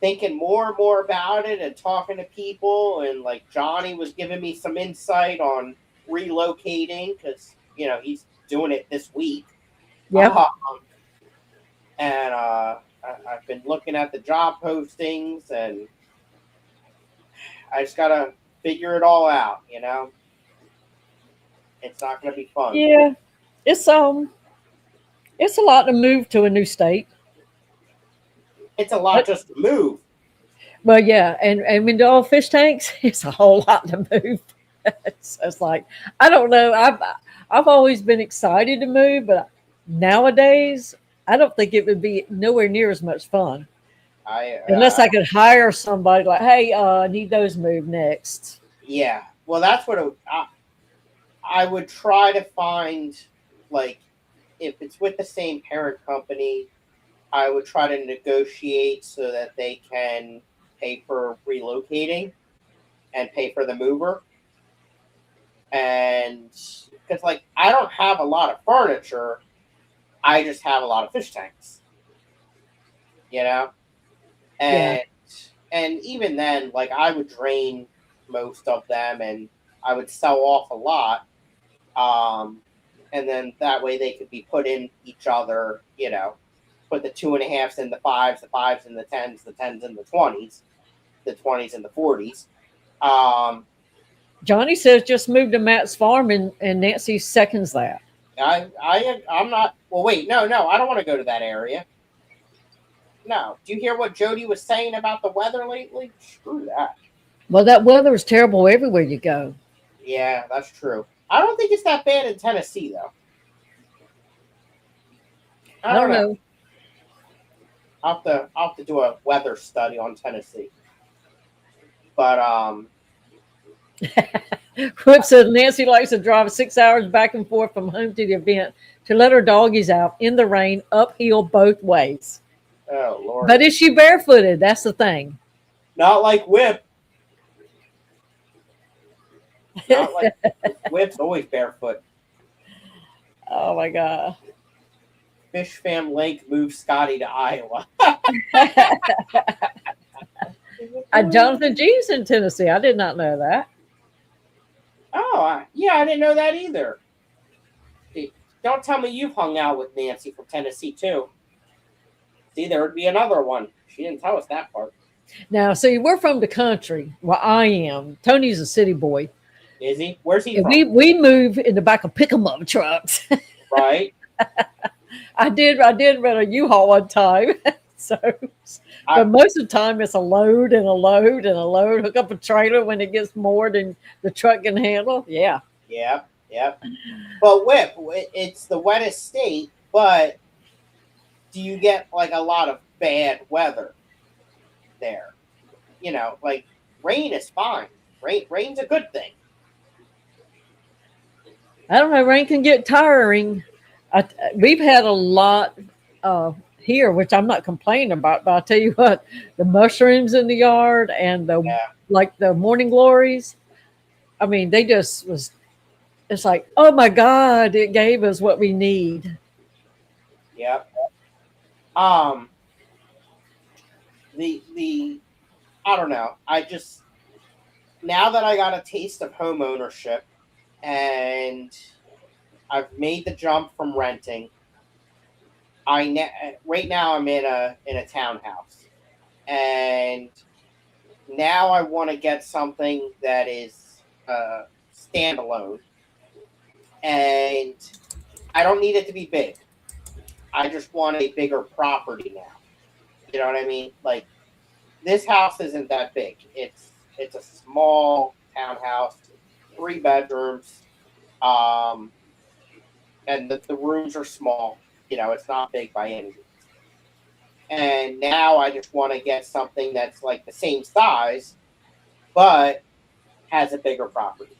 thinking more and more about it and talking to people. And, like, Johnny was giving me some insight on relocating because, you know, he's doing it this week. Yeah. And I've been looking at the job postings and I just got to figure it all out, you know. It's not going to be fun. Yeah. It's a lot to move to a new state. It's a lot just to move. Well, yeah, and when all fish tanks, it's a whole lot to move. It's like, I don't know. I've always been excited to move, but nowadays I don't think it would be nowhere near as much fun. Unless I could hire somebody like, hey, I need those moved next. Yeah, well, that's what I would try to find, like, if it's with the same parent company, I would try to negotiate so that they can pay for relocating and pay for the mover. And because, like, I don't have a lot of furniture, I just have a lot of fish tanks, you know? And even then, like, I would drain most of them and I would sell off a lot. And then that way they could be put in each other, you know, put the 2.5s in the 5s, the 5s in the 10s, the 10s in the 20s, the 20s in the 40s. Johnny says just move to Matt's farm and Nancy seconds that. I'm not, well, wait, no, I don't want to go to that area. No. Do you hear what Jody was saying about the weather lately? Screw that. Well, that weather is terrible everywhere you go. Yeah, that's true. I don't think it's that bad in Tennessee, though. I don't know. I'll have to do a weather study on Tennessee. But Whip says Nancy likes to drive 6 hours back and forth from home to the event to let her doggies out in the rain, uphill both ways. Oh Lord! But is she barefooted? That's the thing. Not like Whip. Not like Whip's always barefoot. Oh my God. Fish Fam Lake moved Scottie to Iowa. Jonathan G's in Tennessee. I did not know that. Oh, yeah, I didn't know that either. Don't tell me you've hung out with Nancy from Tennessee, too. See, there would be another one. She didn't tell us that part. Now, see, we're from the country. Well, I am. Tony's a city boy. Is he? Where's he from? We move in the back of pick-em-up trucks. Right. I did rent a U-Haul one time. So, but most of the time it's a load and a load and a load. Hook up a trailer when it gets more than the truck can handle. Yeah. Yeah. But Whip, it's the wettest state, but do you get like a lot of bad weather there? You know, like rain is fine. Rain's a good thing. I don't know. Rain can get tiring. We've had a lot here, which I'm not complaining about, but I'll tell you what, the mushrooms in the yard and like the morning glories, I mean, they just was, it's like, oh my God, it gave us what we need. Yep. The I don't know. I just, now that I got a taste of home ownership and I've made the jump from renting, right now I'm in a townhouse, and now I want to get something that is standalone, and I don't need it to be big. I just want a bigger property now. You know what I mean? Like, this house isn't that big. It's a small townhouse, 3 bedrooms, and the rooms are small. You know, it's not big by any means. And now I just want to get something that's like the same size, but has a bigger property.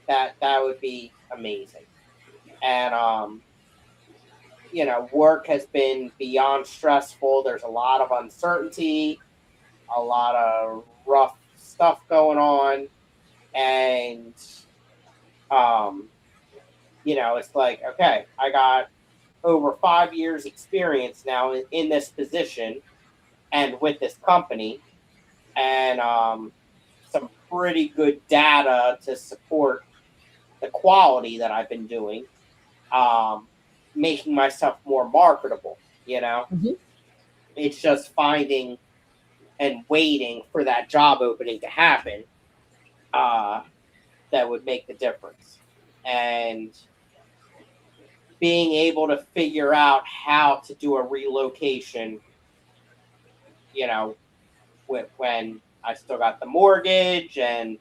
That would be amazing. And you know, work has been beyond stressful. There's a lot of uncertainty, a lot of rough stuff going on, and you know, it's like, okay, I got over 5 years experience now in this position and with this company, and some pretty good data to support the quality that I've been doing, making myself more marketable. You know, It's just finding and waiting for that job opening to happen that would make the difference. And being able to figure out how to do a relocation, you know, when I still got the mortgage and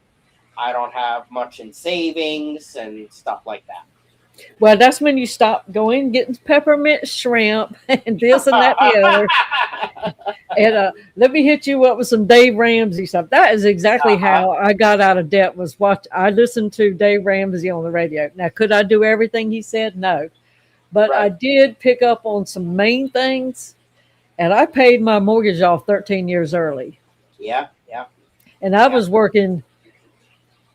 I don't have much in savings and stuff like that. Well, that's when you stop going, getting peppermint shrimp and this and that and the other. And let me hit you up with some Dave Ramsey stuff. That is exactly how I got out of debt. I listened to Dave Ramsey on the radio. Now, could I do everything he said? No. But I did pick up on some main things, and I paid my mortgage off 13 years early. Yeah. And I was working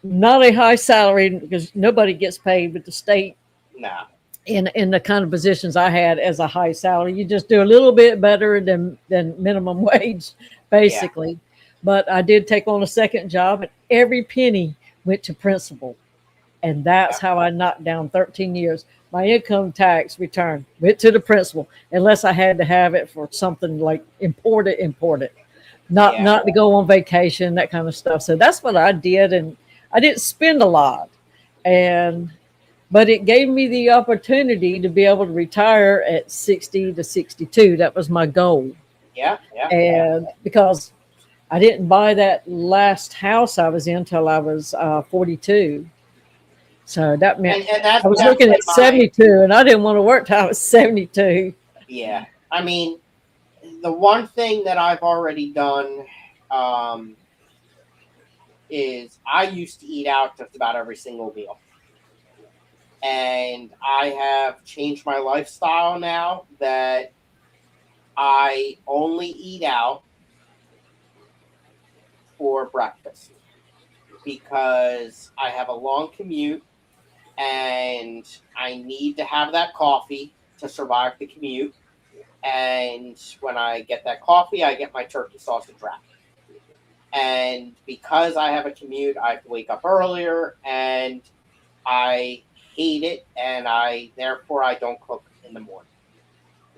not a high salary because nobody gets paid with the state. No. In the kind of positions I had as a high salary, you just do a little bit better than minimum wage, basically. Yeah. But I did take on a second job, and every penny went to principal. And that's how I knocked down 13 years. My income tax return went to the principal, unless I had to have it for something like important, not to go on vacation, that kind of stuff. So that's what I did, and I didn't spend a lot, but it gave me the opportunity to be able to retire at 60 to 62. That was my goal. And because I didn't buy that last house I was in till I was 42. So that meant and that's I was looking at 72, and I didn't want to work till I was 72. Yeah, I mean, the one thing that I've already done is I used to eat out just about every single meal. And I have changed my lifestyle now that I only eat out for breakfast because I have a long commute and I need to have that coffee to survive the commute. And when I get that coffee, I get my turkey sausage wrap. And because I have a commute, I have to wake up earlier, and I hate it, and I don't cook in the morning.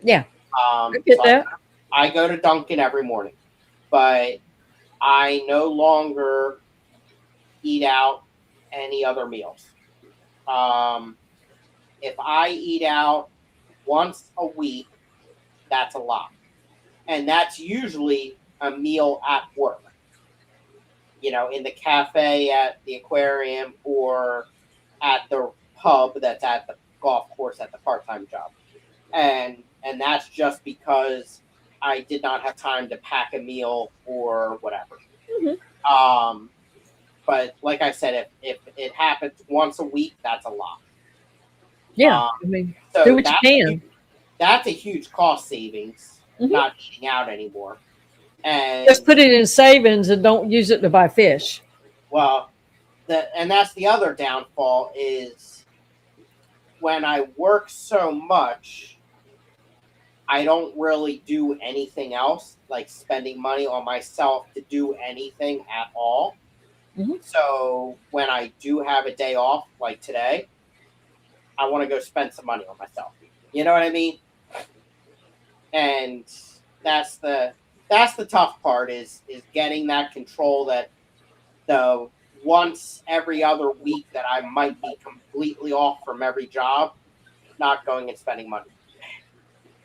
Yeah, I get that. I go to Dunkin' every morning, but I no longer eat out any other meals. If I eat out once a week, that's a lot, and that's usually a meal at work. In the cafe, at the aquarium, or at the pub that's at the golf course at the part-time job. And that's just because I did not have time to pack a meal or whatever. Mm-hmm. But like I said, if it happens once a week, that's a lot. Yeah, I mean, so do what you can. That's a huge cost savings, not eating out anymore. And just put it in savings and don't use it to buy fish. Well, and that's the other downfall is when I work so much, I don't really do anything else, like spending money on myself to do anything at all. Mm-hmm. So when I do have a day off, like today, I want to go spend some money on myself. You know what I mean? And that's the tough part is getting that control, that the once every other week that I might be completely off from every job, not going and spending money.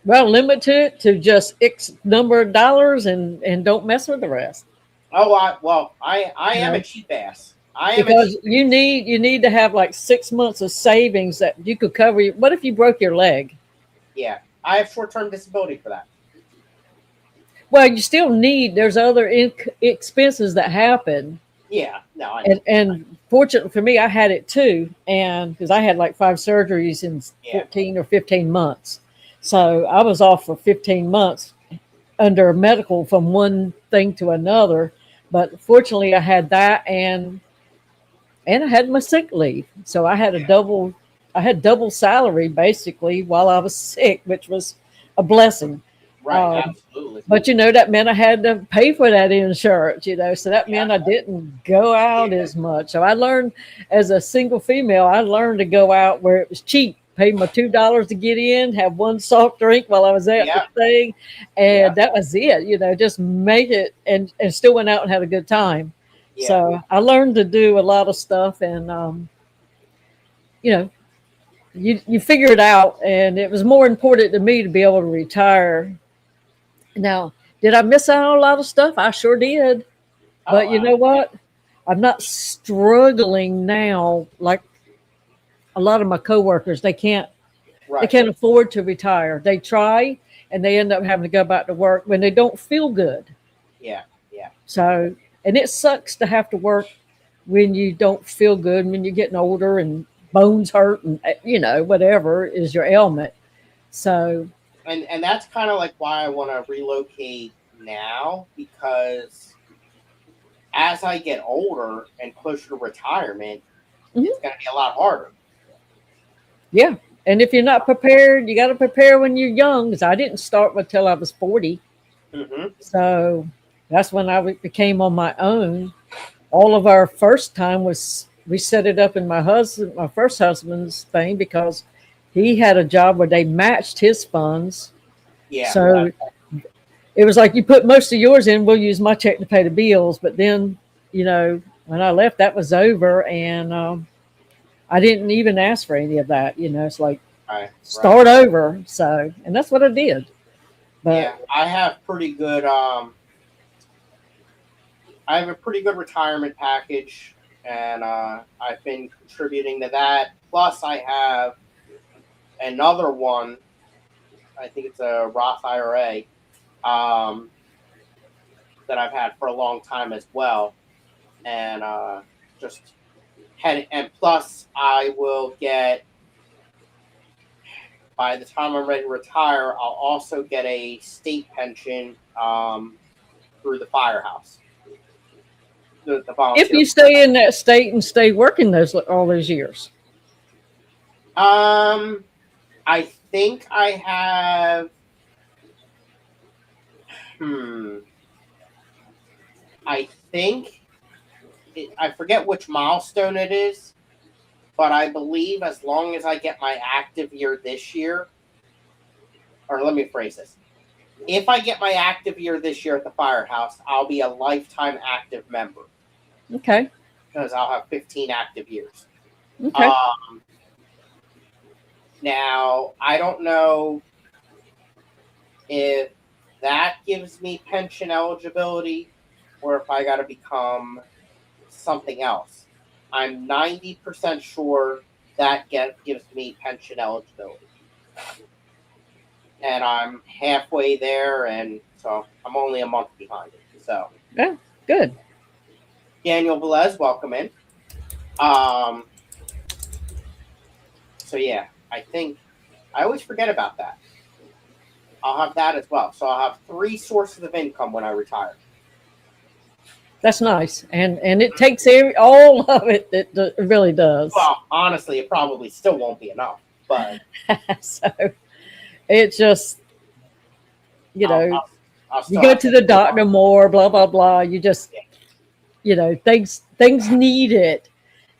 Well, limit it to just X number of dollars and don't mess with the rest. Oh, I am a cheap ass. Because you need to have like 6 months of savings that you could cover. What if you broke your leg? Yeah, I have short-term disability for that. Well, you still there's other expenses that happen. Yeah, no, I know. And fortunately for me, I had it too, and because I had like 5 surgeries in 14 or 15 months, so I was off for 15 months under medical from one thing to another. But fortunately, I had that, and I had my sick leave, so I had double salary basically while I was sick, which was a blessing. Right, absolutely. But that meant I had to pay for that insurance, so that meant I didn't go out as much. So I learned, as a single female, I learned to go out where it was cheap. Pay my $2 to get in, have one soft drink while I was at the thing, and that was it. Just make it, and still went out and had a good time. Yeah. So I learned to do a lot of stuff, and you figure it out. And it was more important to me to be able to retire. Now, did I miss out on a lot of stuff? I sure did. But you know what? I'm not struggling now like a lot of my coworkers. They can't afford to retire. They try and they end up having to go back to work when they don't feel good. Yeah. So, and it sucks to have to work when you don't feel good, when you're getting older and bones hurt and whatever is your ailment. So, and that's kind of like why I want to relocate now, because as I get older and closer to retirement, it's going to be a lot harder. Yeah. And if you're not prepared, you got to prepare when you're young, because I didn't start until I was 40. So that's when I became on my own. All of our first time was, we set it up in my first husband's thing, because he had a job where they matched his funds. Yeah. So it was like, you put most of yours in, we'll use my check to pay the bills. But then, when I left, that was over, and I didn't even ask for any of that. It's like start over. So, and that's what I did. But I have pretty good. I have a pretty good retirement package. and I've been contributing to that. Plus, I have another one. I think it's a Roth IRA that I've had for a long time as well, and just had. And plus, I will get, by the time I'm ready to retire, I'll also get a state pension through the firehouse. The If volunteer. you stay in that state and stay working all those years. I think I have. I think I forget which milestone it is, but I believe as long as I get my active year this year, or let me phrase this: if I get my active year this year at the firehouse, I'll be a lifetime active member. Okay. Because I'll have 15 active years. Okay. Now, I don't know if that gives me pension eligibility or if I got to become something else. I'm 90% sure that gives me pension eligibility. And I'm halfway there, and so I'm only a month behind it. So yeah, good. Daniel Velez, welcome in. So yeah, I think I always forget about that. I'll have that as well. So I'll have 3 sources of income when I retire. That's nice, and it takes all of it. It really does. Well, honestly, it probably still won't be enough, but so it's just, you know, I'll you go to the doctor more, blah blah blah. You just, you know, things need it,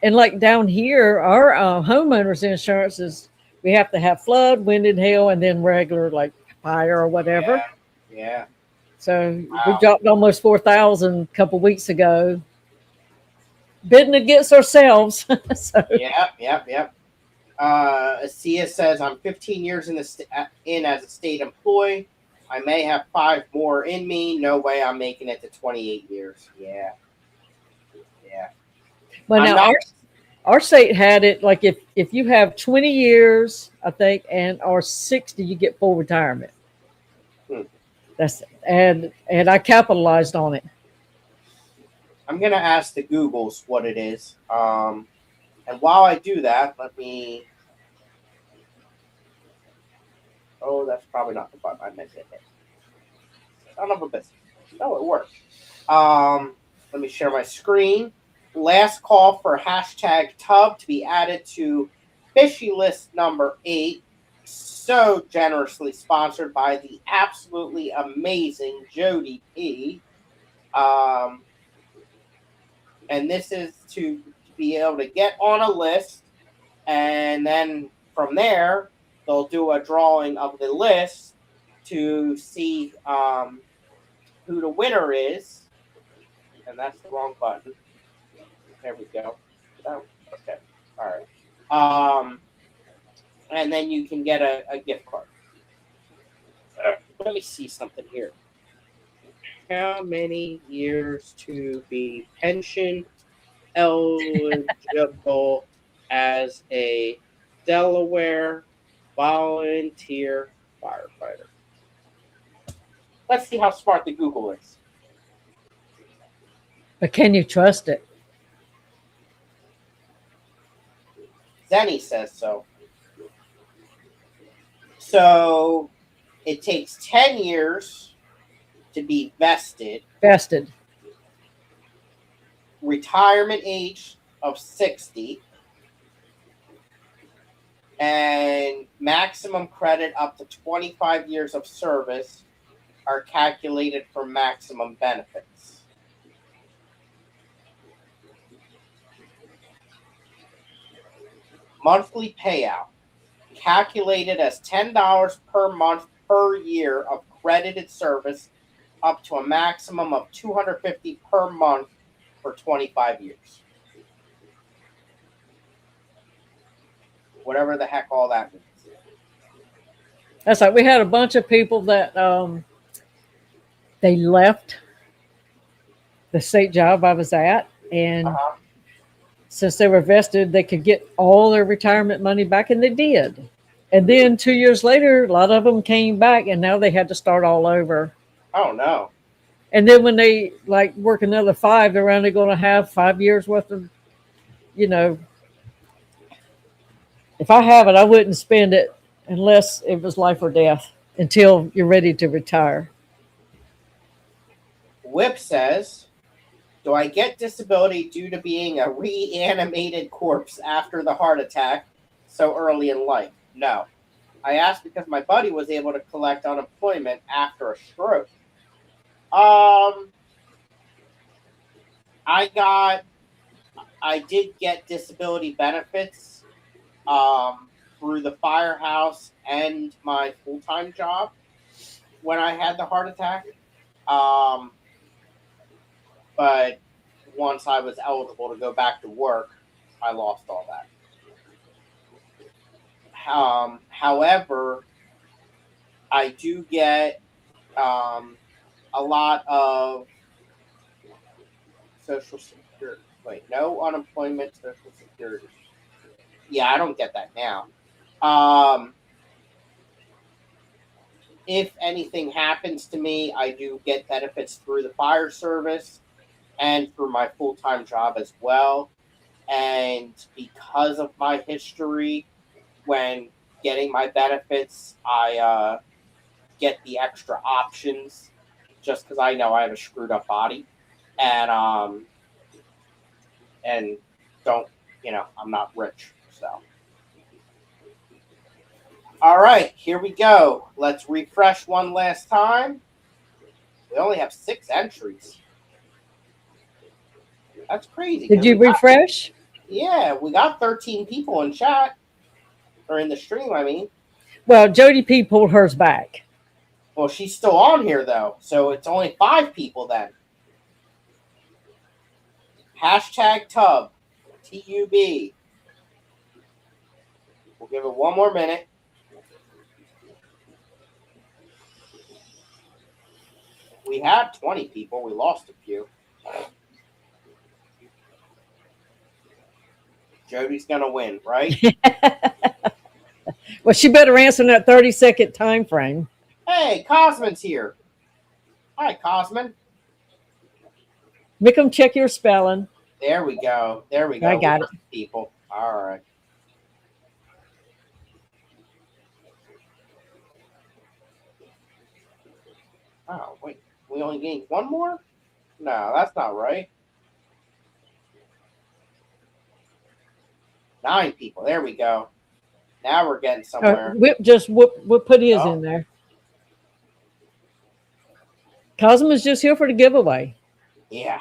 and like down here, our homeowners insurance is we have to have flood, wind, and hail, and then regular like fire or whatever. Yeah. So we dropped almost 4,000 a couple weeks ago, bidding against ourselves. So. Yep. Asia says I'm 15 years in as a state employee. I may have 5 more in me. No way I'm making it to 28 years. Yeah. But now our state had it like if you have 20 years, I think, and or 60, you get full retirement. That's and I capitalized on it. I'm gonna ask the Googles what it is. And while I do that, let me. Oh, that's probably not the button I meant to hit. Son of a bitch. No, it worked. Let me share my screen. Last call for #Tub to be added to Fishy List number 8. So generously sponsored by the absolutely amazing Jody P. And this is to be able to get on a list, and then from there they'll do a drawing of the list to see who the winner is. And that's the wrong button. There we go. Oh, okay. All right. And then you can get a gift card. Let me see something here. How many years to be pension eligible as a Delaware volunteer firefighter? Let's see how smart the Google is. But can you trust it? Zenny says so. So it takes 10 years to be vested. Retirement age of 60. And maximum credit up to 25 years of service are calculated for maximum benefits. Monthly payout calculated as $10 per month per year of credited service, up to a maximum of $250 per month for 25 years. Whatever the heck all that means. That's like we had a bunch of people that they left the state job I was at, and since they were vested, they could get all their retirement money back, and they did. And then 2 years later, a lot of them came back, and now they had to start all over. Oh no. And then when they like work another 5, they're only going to have 5 years worth of, you know. If I have it, I wouldn't spend it unless it was life or death until you're ready to retire. Whip says, do I get disability due to being a reanimated corpse after the heart attack so early in life? No. I asked because my buddy was able to collect unemployment after a stroke. I did get disability benefits through the firehouse and my full-time job when I had the heart attack. But once I was eligible to go back to work, I lost all that. However, I do get a lot of Social Security. Wait, no unemployment, Social Security. Yeah, I don't get that now. If anything happens to me, I do get benefits through the fire service and through my full-time job as well. And because of my history, when getting my benefits, I get the extra options just because I know I have a screwed up body, and don't, I'm not rich. So, all right, here we go. Let's refresh one last time. We only have 6 entries. That's crazy. Did you refresh? Yeah, we got 13 people in chat, or in the stream, I mean. Well, Jody P pulled hers back. Well, she's still on here, though, so it's only 5 people then. Hashtag Tub, TUB. We'll give it one more minute. We had 20 people. We lost a few. Jody's going to win, right? Well, she better answer in that 30-second time frame. Hey, Cosman's here. Hi, Cosman. Make them check your spelling. There we go. There we go. I got it. People. All right. Oh, wait. We only gained 1 more? No, that's not right. 9 people. There we go. Now we're getting somewhere. We'll put his in there. Cosmo's just here for the giveaway. Yeah.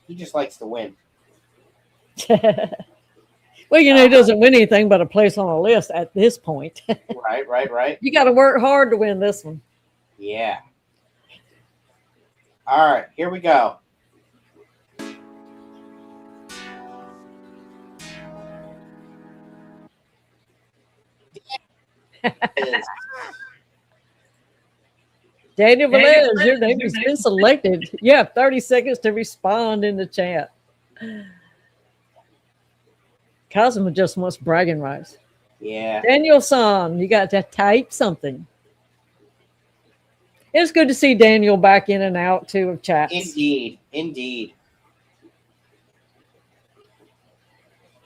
He just likes to win. Well, he doesn't win anything but a place on a list at this point. Right. You got to work hard to win this one. Yeah. All right, here we go. Daniel Velez, your name has been selected. You have 30 seconds to respond in the chat. Cosmo just wants bragging rights. Yeah. Daniel-san, you got to type something. It's good to see Daniel back in and out, too, of chats. Indeed.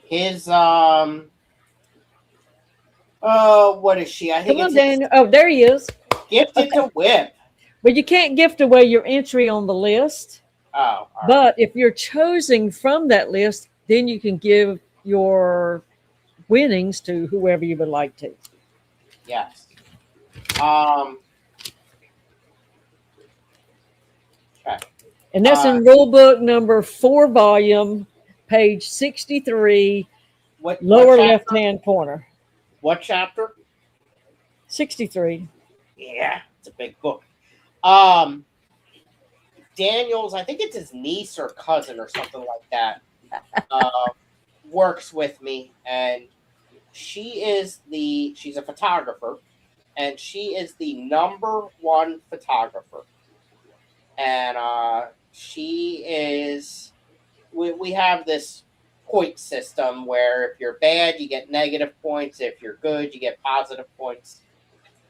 His, what is she? I think Come on, Daniel. Oh, there he is. Gifted to Whip. But you can't gift away your entry on the list. Oh, but if you're choosing from that list, then you can give your winnings to whoever you would like to. Yes. Okay. And that's in rule book number 4 volume, page 63, lower left-hand corner. What chapter? 63. Yeah, it's a big book. Daniel's, I think it's his niece or cousin or something like that, works with me, and she's a photographer, and she is the #1 photographer. And she is we have this point system where if you're bad, you get negative points. If you're good, you get positive points.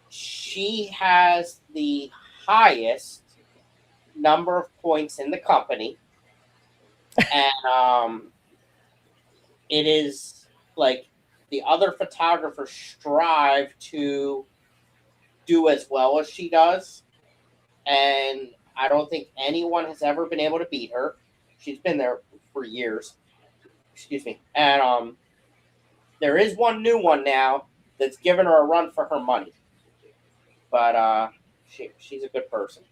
She has the highest number of points in the company, and it is like the other photographers strive to do as well as she does, and I don't think anyone has ever been able to beat her. She's been there for years. Excuse me. And there is one new one now that's giving her a run for her money. But she's a good person.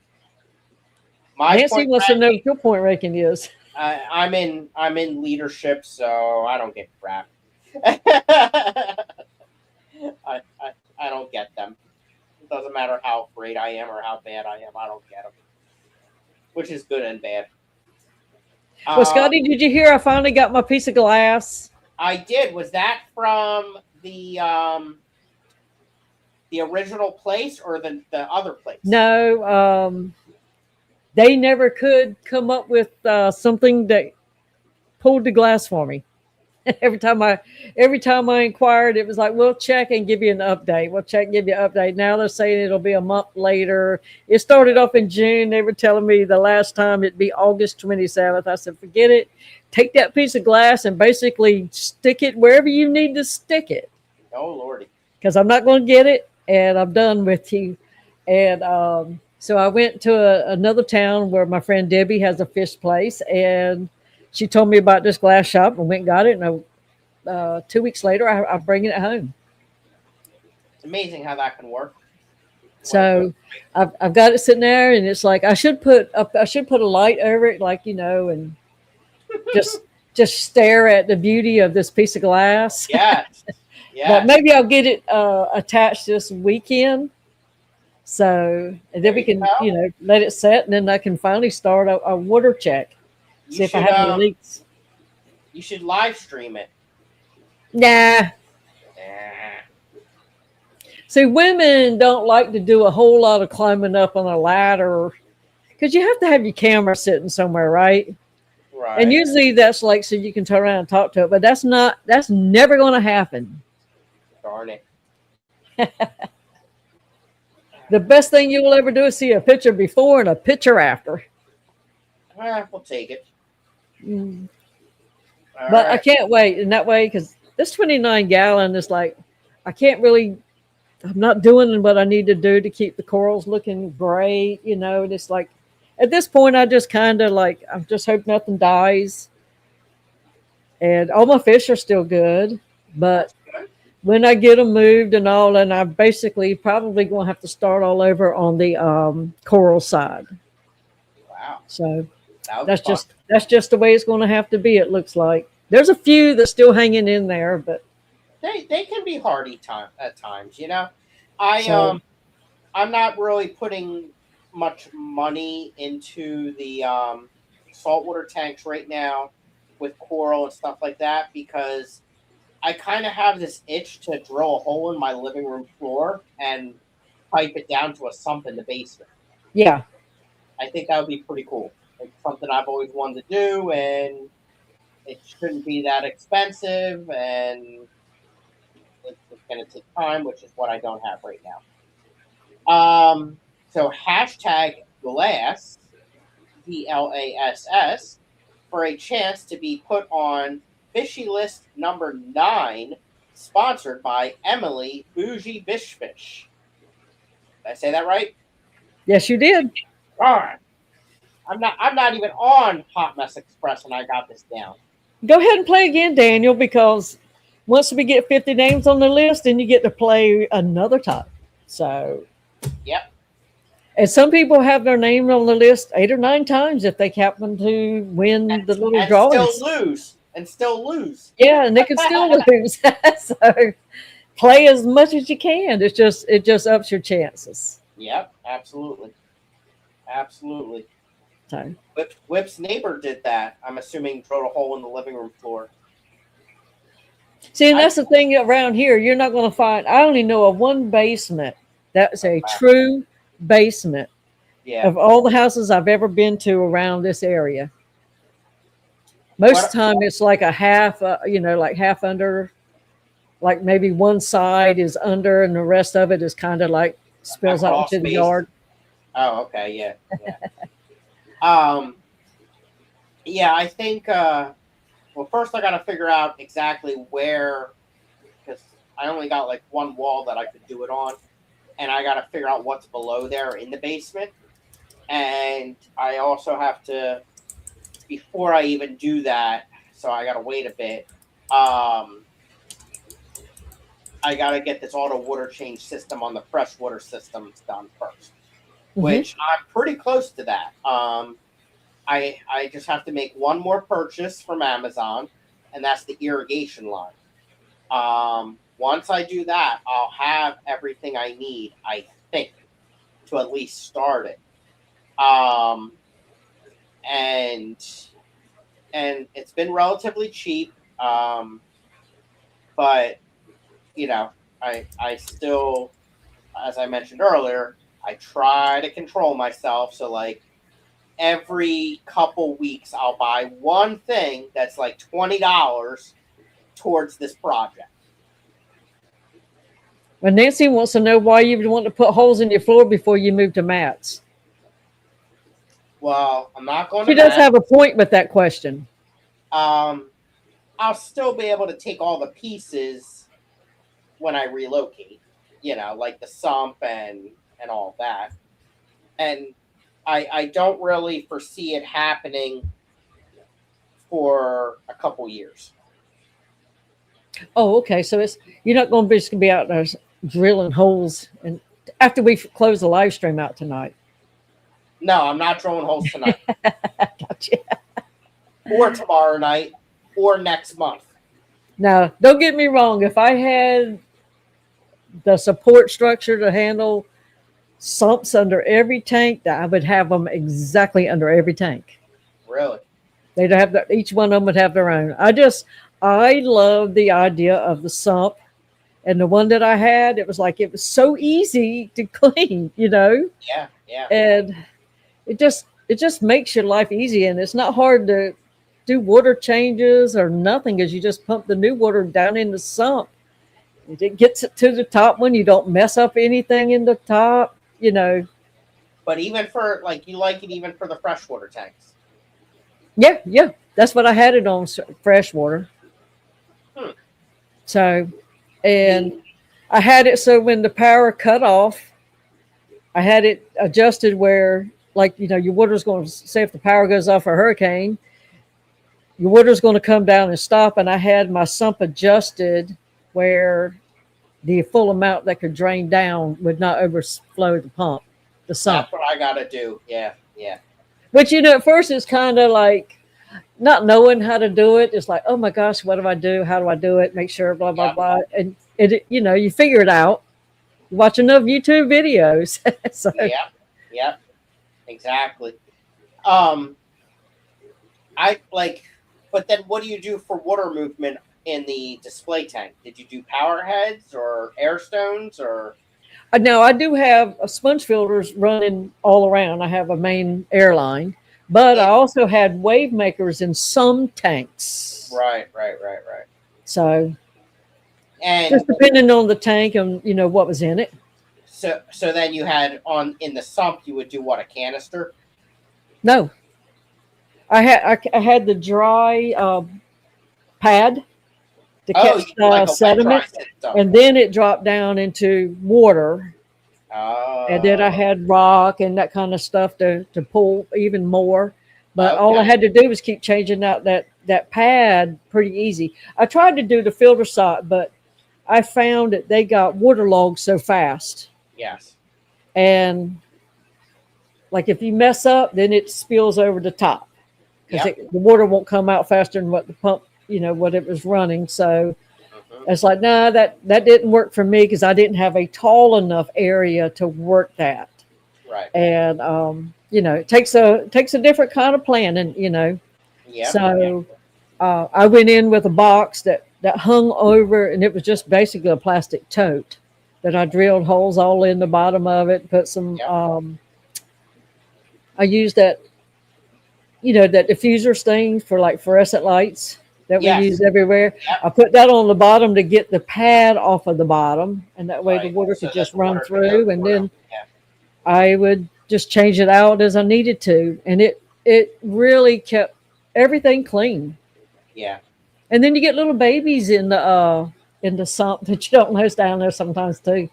Nancy wants to know what your point ranking is. I'm in leadership, so I don't get crap. I don't get them. It doesn't matter how great I am or how bad I am. I don't get them, which is good and bad. Well, Scottie, did you hear I finally got my piece of glass? I did. Was that from the original place or the other place? No, they never could come up with something that pulled the glass for me. Every time I inquired, it was like, we'll check and give you an update. We'll check and give you an update. Now they're saying it'll be a month later. It started off in June. They were telling me the last time it'd be August 27th. I said, forget it. Take that piece of glass and basically stick it wherever you need to stick it. Oh, Lordy. Because I'm not going to get it, and I'm done with you. And so I went to another town where my friend Debbie has a fish place, and she told me about this glass shop and went and got it. And 2 weeks later, I'm bringing it home. It's amazing how that can work. So I've got it sitting there, and it's like I should put a light over it, like, and just stare at the beauty of this piece of glass. Yeah. But maybe I'll get it attached this weekend. So and then we can, let it set, and then I can finally start a water check. See if I have any leaks. You should live stream it. Nah. See, women don't like to do a whole lot of climbing up on a ladder because you have to have your camera sitting somewhere, right? Right. And usually that's like so you can turn around and talk to it, but that's never going to happen. Darn it. The best thing you will ever do is see a picture before and a picture after. We'll take it. But right. I can't wait in that way because this 29-gallon is like, I'm not doing what I need to do to keep the corals looking great, and it's like, at this point, I just kind of like, I just hope nothing dies. And all my fish are still good, but when I get them moved and all, and I'm basically probably going to have to start all over on the coral side. Wow. So that's just the way it's going to have to be. It looks like there's a few that's still hanging in there, but they can be hardy at times. I'm not really putting much money into the saltwater tanks right now with coral and stuff like that because I kind of have this itch to drill a hole in my living room floor and pipe it down to a sump in the basement. Yeah. I think that would be pretty cool. It's something I've always wanted to do, and it shouldn't be that expensive, and it's going to take time, which is what I don't have right now. So hashtag glass, GLASS, for a chance to be put on Fishy List number 9, sponsored by Emily Bougie Bishfish. Did I say that right? Yes, you did. All right. I'm not even on Hot Mess Express, and I got this down. Go ahead and play again, Daniel, because once we get 50 names on the list, then you get to play another time. So, yep. And some people have their name on the list 8 or 9 times if they happen to win the little drawings. And still lose. Yeah, and they can still lose. So play as much as you can. It just ups your chances. Yep, absolutely. Absolutely. So. Whip's neighbor did that. I'm assuming drilled a hole in the living room floor. See, and that's the thing around here. You're not going to find. I only know of one basement that's a true basement. Yeah. Of all the houses I've ever been to around this area. Most of the time it's like a half, like half under, like maybe one side is under and the rest of it is kind of like spills out into the yard. Oh, okay. Yeah. Yeah. Yeah, I think, well, first I got to figure out exactly where, because I only got like one wall that I could do it on, and I got to figure out what's below there in the basement. And I also have to, before I even do that, so I got to wait a bit. I got to get this auto water change system on the freshwater systems done first, which I'm pretty close to that. I just have to make one more purchase from Amazon, and that's the irrigation line. Once I do that, I'll have everything I need, I think, to at least start it. And it's been relatively cheap. But I still, as I mentioned earlier, I try to control myself. So like every couple weeks, I'll buy one thing that's like $20 towards this project. Well, Nancy wants to know why you would want to put holes in your floor before you move to mats. Well, I'm not going to. She does have a point with that question. I'll still be able to take all the pieces when I relocate, like the sump and all that. And I don't really foresee it happening for a couple years. Oh, okay. So you're not going to just be out there drilling holes and after we close the live stream out tonight. No, I'm not drilling holes tonight. Gotcha. Or tomorrow night or next month. Now, don't get me wrong. If I had the support structure to handle sumps under every tank, I would have them exactly under every tank. Really? They'd have each one of them would have their own. I love the idea of the sump, and the one that I had, it was so easy to clean, Yeah. And it just makes your life easy, and it's not hard to do water changes or nothing, because you just pump the new water down in the sump. It gets it to the top one. You don't mess up anything in the top, But even for you like it even for the freshwater tanks. Yeah. That's what I had it on, freshwater. So, and I had it so when the power cut off, I had it adjusted where, your water's going to, say if the power goes off a hurricane, your water's going to come down and stop. And I had my sump adjusted where the full amount that could drain down would not overflow the sump. That's what I got to do. Yeah. But, at first it's kind of like not knowing how to do it. It's like, oh my gosh, what do I do? How do I do it? Make sure, blah, blah, blah. And you figure it out. You watch enough YouTube videos. So. Yeah, exactly. But then what do you do for water movement in the display tank? Did you do power heads or air stones or? No, I do have sponge filters running all around. I have a main air line, but I also had wave makers in some tanks. Right. So, and just depending on the tank and what was in it. So then you had in the sump, you would do what, a canister? No, I had the dry pad to catch sediment, and then it dropped down into water. Oh. And then I had rock and that kind of stuff to pull even more. But all I had to do was keep changing out that pad pretty easy. I tried to do the filter side, but I found that they got waterlogged so fast. Yes. And if you mess up, then it spills over the top. Because the water won't come out faster than what the pump, what it was running. So it's like, no, that didn't work for me because I didn't have a tall enough area to work that. Right. And, it takes a different kind of planning, Yeah. So I went in with a box that hung over, and it was just basically a plastic tote that I drilled holes all in the bottom of it, put some, I used that that diffuser thing for like fluorescent lights that we Yes. use everywhere. Yep. I put that on the bottom to get the pad off of the bottom, and that way the Right. water So could that just the run water could go through, and through. then Yeah. I would just change it out as I needed to, and it really kept everything clean. Yeah. And then you get little babies in the sump that you don't notice down there sometimes too.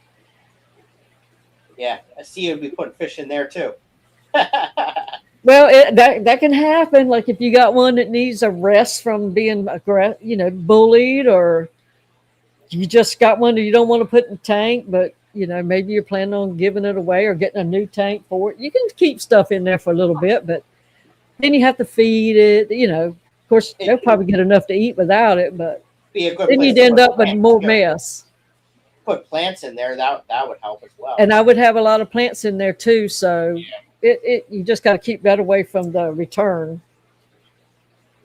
Yeah. I see you'd be putting fish in there too. Well, that can happen. Like if you got one that needs a rest from being bullied, or you just got one that you don't want to put in the tank, but maybe you're planning on giving it away or getting a new tank for it. You can keep stuff in there for a little bit, but then you have to feed it. Of course, they'll It'd probably get enough to eat without it, but be a good then place you'd to end put up with plants more too. mess. Put plants in there. That would help as well. And I would have a lot of plants in there too. So it you just got to keep that away from the return.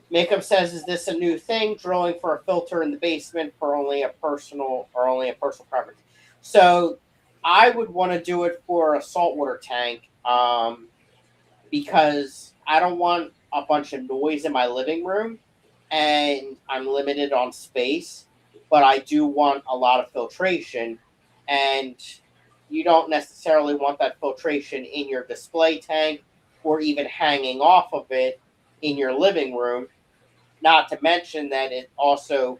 Makeup says, "Is this a new thing? Drilling for a filter in the basement for only a personal preference?" So, I would want to do it for a saltwater tank, because I don't want a bunch of noise in my living room, and I'm limited on space. But I do want a lot of filtration, and you don't necessarily want that filtration in your display tank or even hanging off of it in your living room. Not to mention that it also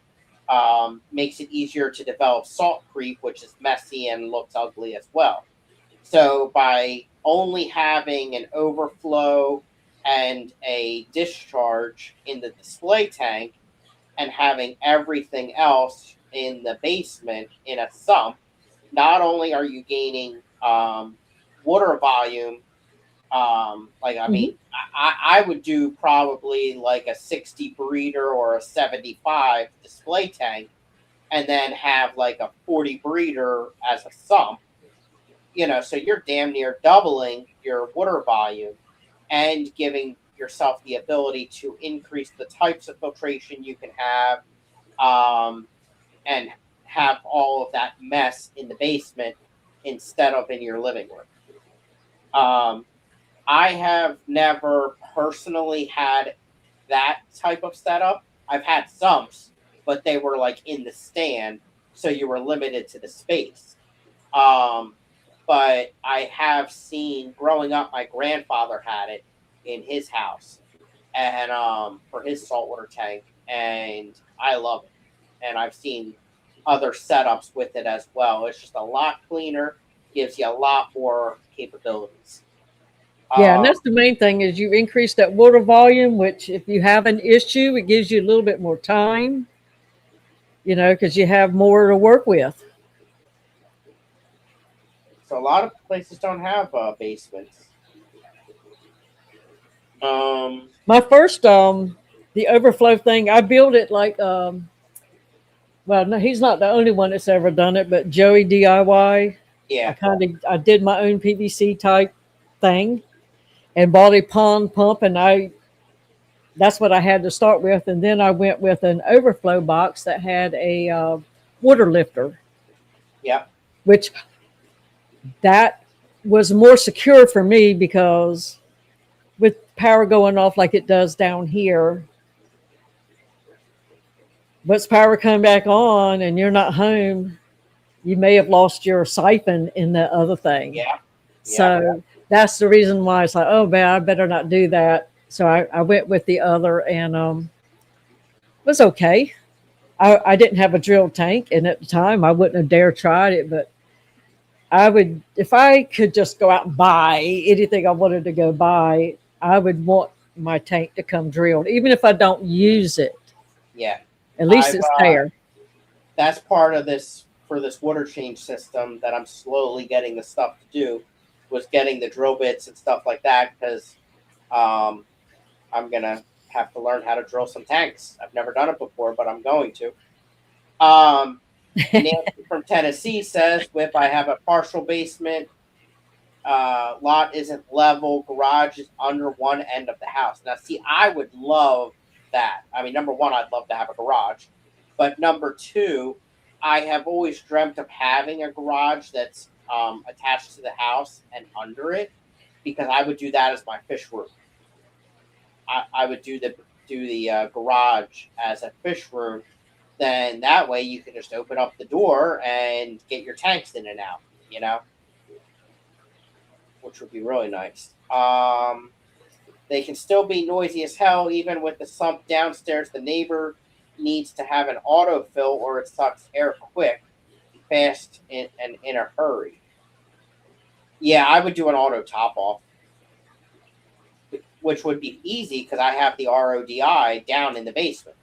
makes it easier to develop salt creep, which is messy and looks ugly as well. So by only having an overflow and a discharge in the display tank, and having everything else in the basement in a sump, not only are you gaining water volume, like I Mhm. mean, I would do probably like a 60 breeder or a 75 display tank, and then have like a 40 breeder as a sump. So you're damn near doubling your water volume and giving yourself the ability to increase the types of filtration you can have, um, and have all of that mess in the basement instead of in your living room. Um, I have never personally had that type of setup. I've had sumps, but they were like in the stand, so you were limited to the space. Um, but I have seen growing up, my grandfather had it in his house, and for his saltwater tank, and I love it. And I've seen other setups with it as well. It's just a lot cleaner, gives you a lot more capabilities. Yeah, and Um, that's the main thing is you increase that water volume, which if you have an issue, it gives you a little bit more time, because you have more to work with. so a lot of places don't have basements. Um, My first the overflow thing, I built it like well, no, he's not the only one that's ever done it, but Joey DIY. yeah, I did my own PVC type thing and bought a pond pump, and I that's what I had to start with, and then I went with an overflow box that had a water lifter, yeah, which that was more secure for me because with power going off like it does down here, once power come back on and you're not home, you may have lost your siphon in the other thing. yeah, yeah. So that's the reason why it's like, oh man, I better not do that. So I went with the other, and it was okay. I didn't have a drill tank, and at the time I wouldn't have dare tried it, but I would, if I could just go out and buy anything I wanted to go buy, I would want my tank to come drilled, even if I don't use it. Yeah. At least I've it's there. That's part of this for this water change system that I'm slowly getting the stuff to do, was getting the drill bits and stuff like that, because um, I'm gonna have to learn how to drill some tanks. I've never done it before, but I'm going to. Um, Nancy from Tennessee says, "Whip, I have a partial basement. Lot isn't level. Garage is under one end of the house." Now, see, I would love that. I mean, number one, I'd love to have a garage, but number two, I have always dreamt of having a garage that's attached to the house and under it, because I would do that as my fish room. I would do the garage as a fish room. Then that way you can just open up the door and get your tanks in and out, which would be really nice. They can still be noisy as hell, even with the sump downstairs. The neighbor needs to have an autofill or it sucks air quick, fast, and in a hurry. Yeah, I would do an auto top off, which would be easy because I have the RODI down in the basement.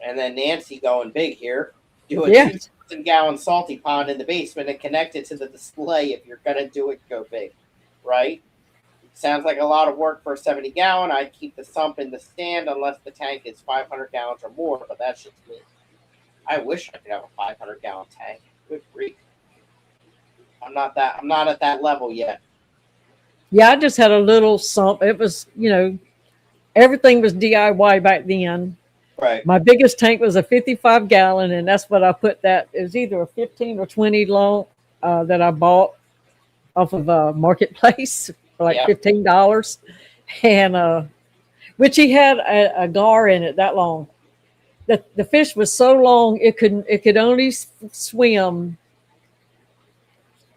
And then Nancy going big here, do a 2,000-gallon salty pond in the basement and connect it to the display if you're going to do it, go big, right? Sounds like a lot of work for a 70-gallon. I'd keep the sump in the stand unless the tank is 500 gallons or more, but that's just me. I wish I could have a 500-gallon tank. Good grief. I'm not at that level yet. Yeah, I just had a little sump. It was, everything was DIY back then. Right. My biggest tank was a 55-gallon, and that's what I put that. It was either a 15 or 20 long that I bought off of a marketplace for like $15, and which he had a gar in it that long. The fish was so long it could only swim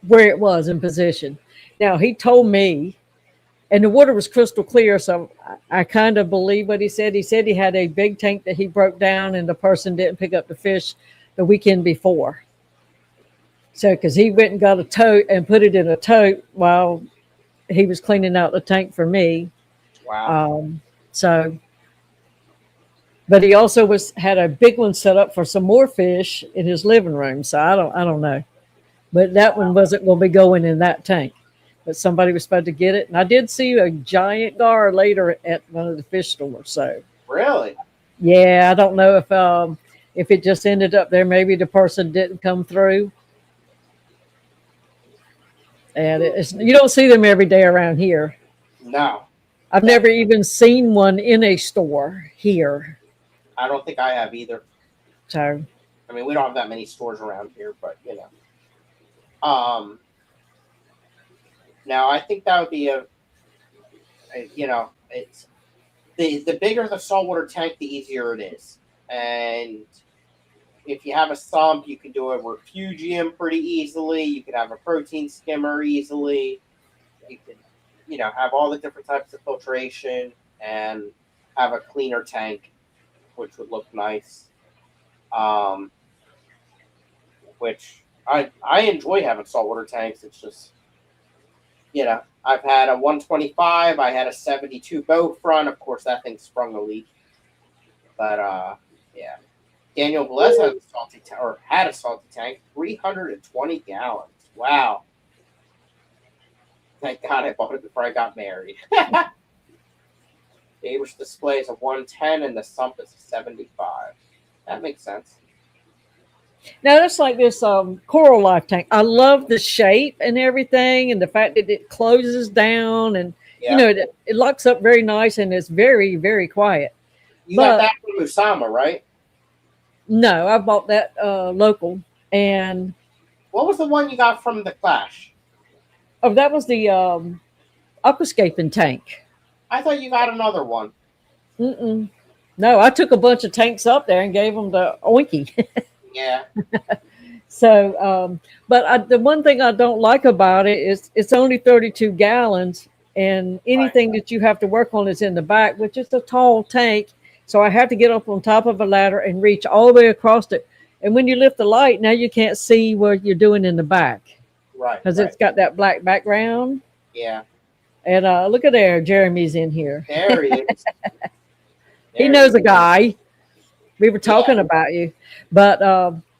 where it was in position. Now he told me, and the water was crystal clear, so I kind of believe what he said. He said he had a big tank that he broke down, and the person didn't pick up the fish the weekend before. So, because he went and got a tote and put it in a tote while he was cleaning out the tank for me. Wow. But he also had a big one set up for some more fish in his living room. So I don't know, but that one wasn't going to be going in that tank. But somebody was supposed to get it, and I did see a giant gar later at one of the fish stores. So really, yeah, I don't know if it just ended up there. Maybe the person didn't come through, and you don't see them every day around here. No, I've never even seen one in a store here. I don't think I have either. So, I mean, we don't have that many stores around here, but Now I think that would be it's the bigger the saltwater tank, the easier it is. And if you have a sump, you can do a refugium pretty easily. You can have a protein skimmer easily. You can, have all the different types of filtration and have a cleaner tank, which would look nice. Which I enjoy having saltwater tanks. It's just, I've had a 125. I had a 72 boat front. Of course, that thing sprung a leak. But yeah, Daniel Velez had a salty tank, 320 gallons. Wow. Thank God I bought it before I got married. Neighbor's display is a 110 and the sump is a 75. That makes sense. Now that's like this Coral Life tank. I love the shape and everything, and the fact that it closes down, and it locks up very nice, and it's very, very quiet. You got that from Usama, right? No, I bought that local. And what was the one you got from the Clash? Oh, that was the aquascaping tank. I thought you got another one. No, I took a bunch of tanks up there and gave them to Oinky. Yeah. So, but the one thing I don't like about it is it's only 32 gallons, and anything that you have to work on is in the back, which is a tall tank. So I have to get up on top of a ladder and reach all the way across it. And when you lift the light, now you can't see what you're doing in the back. Right. Because it's got that black background. Yeah. And look at there, Jeremy's in here. There he is. He knows a guy. We were talking about you. But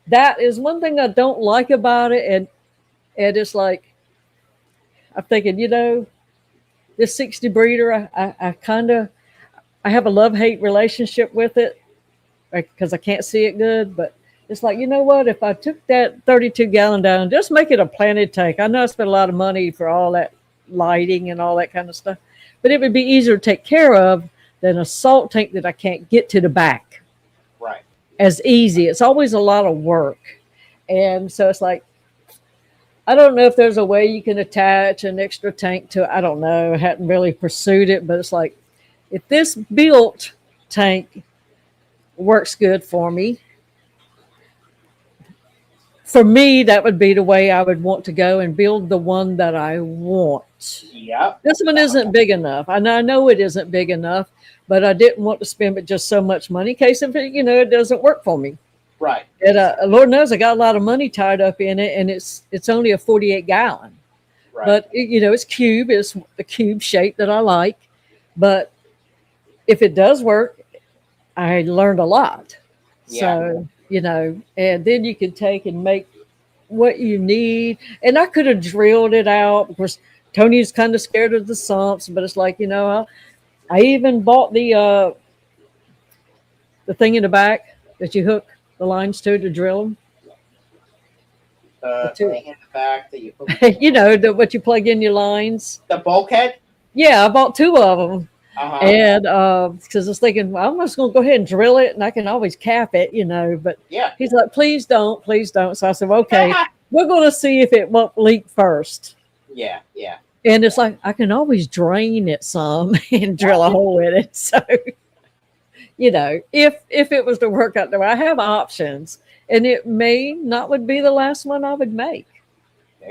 that is one thing I don't like about it. And it's like, I'm thinking, this 60 breeder, I have a love-hate relationship with it because I can't see it good. But it's like, you know what? If I took that 32-gallon down, just make it a planted tank. I know I spent a lot of money for all that lighting and all that kind of stuff, but it would be easier to take care of than a salt tank that I can't get to the back. Right. As easy. It's always a lot of work. And so it's like, I don't know if there's a way you can attach an extra tank to it. I don't know. I hadn't really pursued it, but it's like if this built tank works good for me, that would be the way I would want to go and build the one that I want. Yep. This one isn't big enough. I know it isn't big enough, but I didn't want to spend just so much money in case if it doesn't work for me. Right. And Lord knows I got a lot of money tied up in it, and it's only a 48 gallon. Right. But it's cube. It's the cube shape that I like. But if it does work, I learned a lot. Yeah. So and then you can take and make what you need. And I could have drilled it out. Of course, Tony's kind of scared of the sumps, but it's like I even bought the thing in the back that you hook the lines to drill them. The thing in the back that you hook what you plug in your lines. The bulkhead? Yeah, I bought 2 of them. Uh-huh. And because I was thinking, well, I'm just going to go ahead and drill it, and I can always cap it, But yeah, he's like, please don't. So I said, okay, we're going to see if it won't leak first. Yeah. And it's like I can always drain it some and drill a hole in it. So, if it was to work out there, I have options, and it may not would be the last one I would make.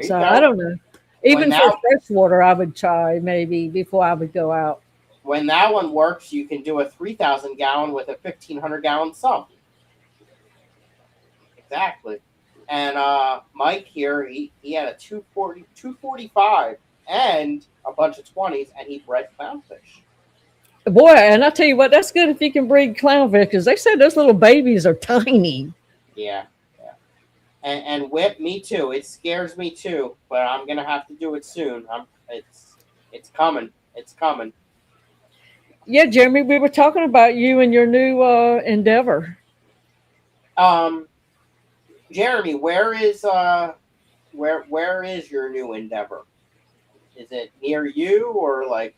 So I don't know. Even for freshwater, I would try maybe before I would go out. When that one works, you can do a 3,000 gallon with a 1,500 gallon sump. Exactly. And Mike here, he had a 245 and a bunch of 20s, and he bred clownfish. Boy, and I tell you what, that's good if you can breed clownfish, because they said those little babies are tiny. Yeah. And whip, me too. It scares me too, but I'm gonna have to do it soon. It's coming. It's coming. Yeah, Jeremy, we were talking about you and your new endeavor. Jeremy, where is your new endeavor? Is it near you, or like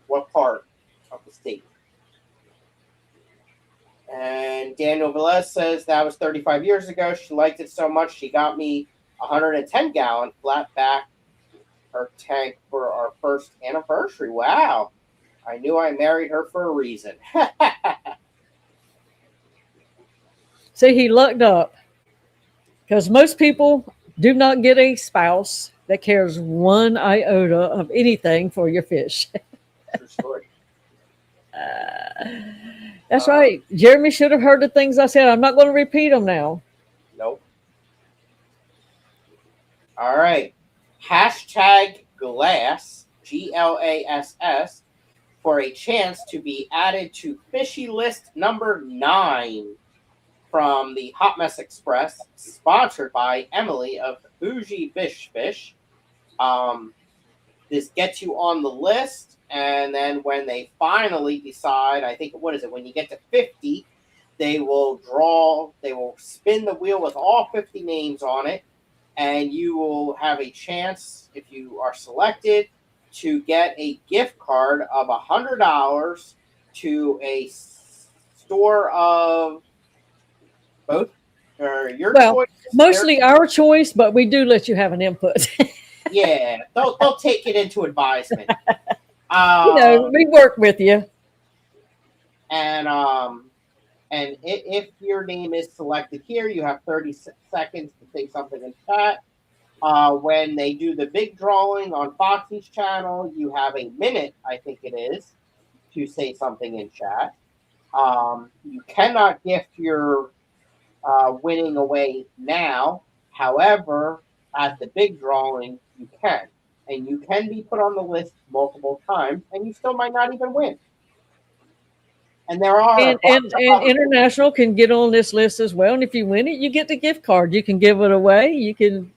what part of the state? And Daniel Velez says that was 35 years ago. She liked it so much she got me 110 gallon flat back her tank for our first anniversary. Wow. I knew I married her for a reason. See, he lucked up, because most people do not get a spouse that cares one iota of anything for your fish. True story. That's right. Jeremy should have heard the things I said. I'm not going to repeat them now. Nope. All right. Hashtag glass, GLASS, for a chance to be added to Fishy List number 9 from the Hot Mess Express, sponsored by Emily of Bougie Bish Fish. This gets you on the list, and then when they finally decide, I think, when you get to 50, they will spin the wheel with all 50 names on it, and you will have a chance, if you are selected, to get a gift card of $100 to a store of both, or your choice. Mostly our choice, but we do let you have an input. Yeah, they'll take it into advisement. We work with you. And if your name is selected here, you have 30 seconds to say something in chat. When they do the big drawing on Foxy's channel, you have a minute, I think it is, to say something in chat. You cannot gift your winning away now. However, at the big drawing, you can. And you can be put on the list multiple times, and you still might not even win. And there are and International can get on this list as well. And if you win it, you get the gift card. You can give it away. You can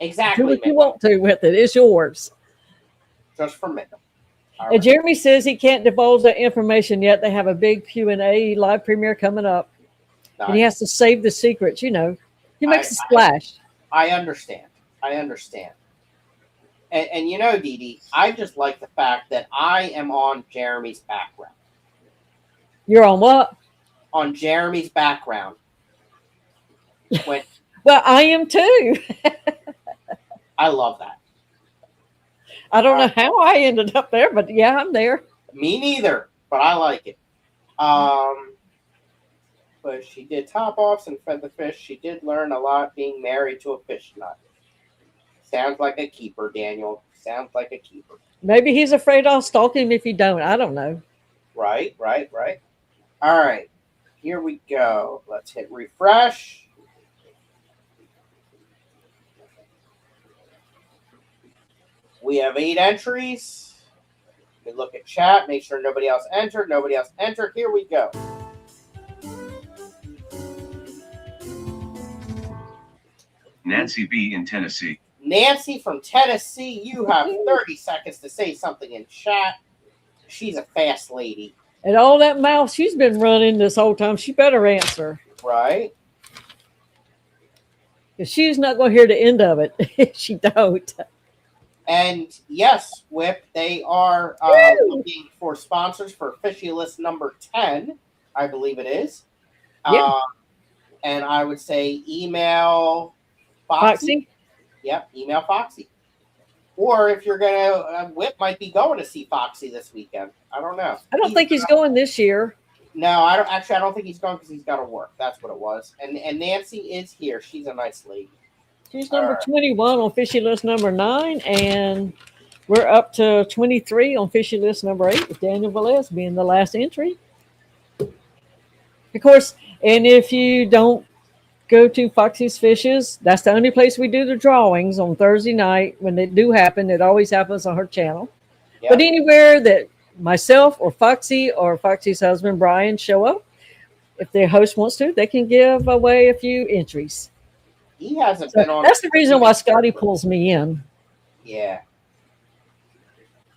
do what you want to with it. It's yours. Just for me. And Jeremy says he can't divulge that information yet. They have a big Q&A live premiere coming up. Nice. And he has to save the secrets. He makes a splash. I understand. And Dee Dee, I just like the fact that I am on Jeremy's background. You're on what? On Jeremy's background. Well, I am too. I love that. I don't know how I ended up there, but yeah, I'm there. Me neither, but I like it. But she did top offs and fed the fish. She did learn a lot being married to a fish nut. Sounds like a keeper, Daniel. Sounds like a keeper. Maybe he's afraid I'll stalk him if you don't. I don't know. Right. All right. Here we go. Let's hit refresh. We have 8 entries. We look at chat, make sure nobody else entered. Nobody else entered. Here we go. Nancy B. in Tennessee. Nancy from Tennessee, you have 30 seconds to say something in chat. She's a fast lady. And all that mouth she's been running this whole time, she better answer. Right. Because she's not going to hear the end of it if she don't. And yes, Whip, they are looking for sponsors for Fishy List number 10, I believe it is. Yeah. And I would say email Foxy. Yep, email Foxy. Or if you're going to, Whip might be going to see Foxy this weekend. I don't know. I don't think he's going this year. No, I don't think he's going because he's got to work. That's what it was. And Nancy is here. She's a nice lady. She's number 21 on Fishy List number 9, and we're up to 23 on Fishy List number 8, with Daniel Velez being the last entry. Of course, and if you don't go to Foxy's Fishes, that's the only place we do the drawings on Thursday night. When they do happen, it always happens on her channel. Yep. But anywhere that myself or Foxy's husband, Brian, show up, if their host wants to, they can give away a few entries. He hasn't been on. That's the reason why Scottie pulls me in. Yeah.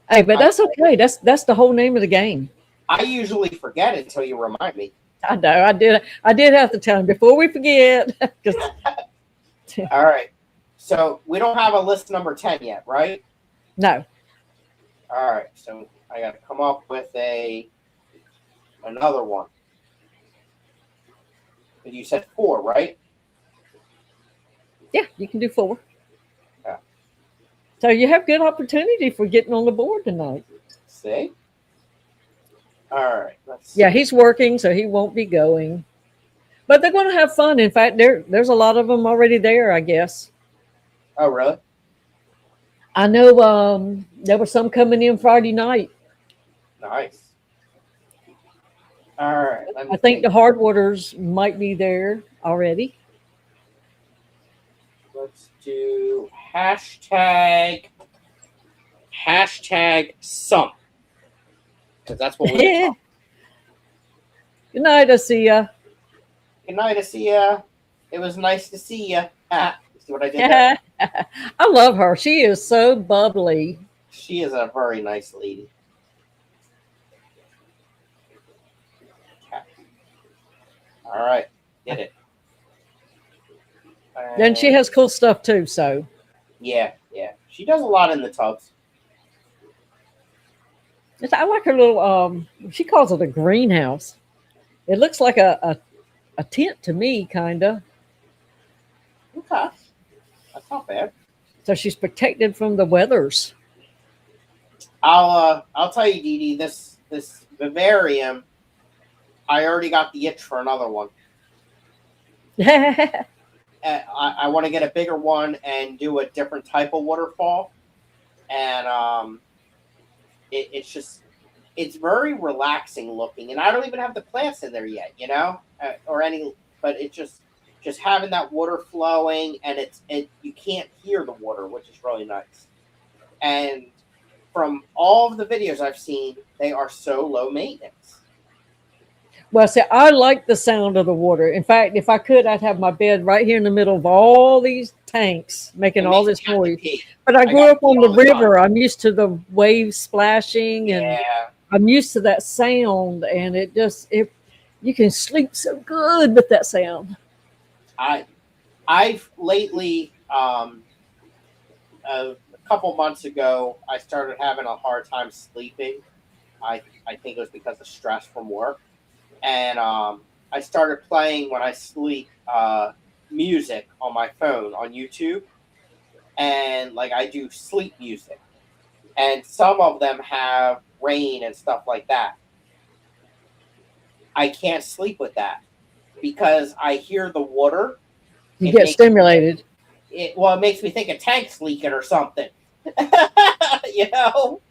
Hey, but that's okay. That's the whole name of the game. I usually forget until you remind me. I know. I did have to tell him before we forget. All right. So we don't have a list number 10 yet, right? No. All right. So I got to come up with another one. You said 4, right? Yeah, you can do 4. Yeah. So you have good opportunity for getting on the board tonight. See? All right. Let's see. Yeah, he's working, so he won't be going. But they're going to have fun. In fact, there's a lot of them already there, I guess. Oh, really? I know there were some coming in Friday night. Nice. All right. I think the Hardwaters might be there already. Let's do hashtag some. Because that's what we're talking. Good night, Asia. Good night, Asia. It was nice to see you. See what I did there? I love her. She is so bubbly. She is a very nice lady. Okay. All right. Did it. And she has cool stuff too, so. Yeah. She does a lot in the tubs. I like her little, she calls it a greenhouse. It looks like a tent to me, kind of. Okay. That's not bad. So she's protected from the weathers. I'll tell you, Dee Dee, this vivarium, I already got the itch for another one. I want to get a bigger one and do a different type of waterfall. And it's very relaxing looking. And I don't even have the plants in there yet, but it's just having that water flowing, and you can't hear the water, which is really nice. And from all of the videos I've seen, they are so low maintenance. Well, see, I like the sound of the water. In fact, if I could, I'd have my bed right here in the middle of all these tanks making all this noise. But I grew up on the river. I'm used to the waves splashing, and I'm used to that sound. And you can sleep so good with that sound. I've lately, a couple months ago, I started having a hard time sleeping. I think it was because of stress from work. And I started playing when I sleep music on my phone on YouTube. and like I do sleep music, and some of them have rain and stuff like that. I can't sleep with that because I hear the water. You get stimulated. It makes me think a tank's leaking or something. You know?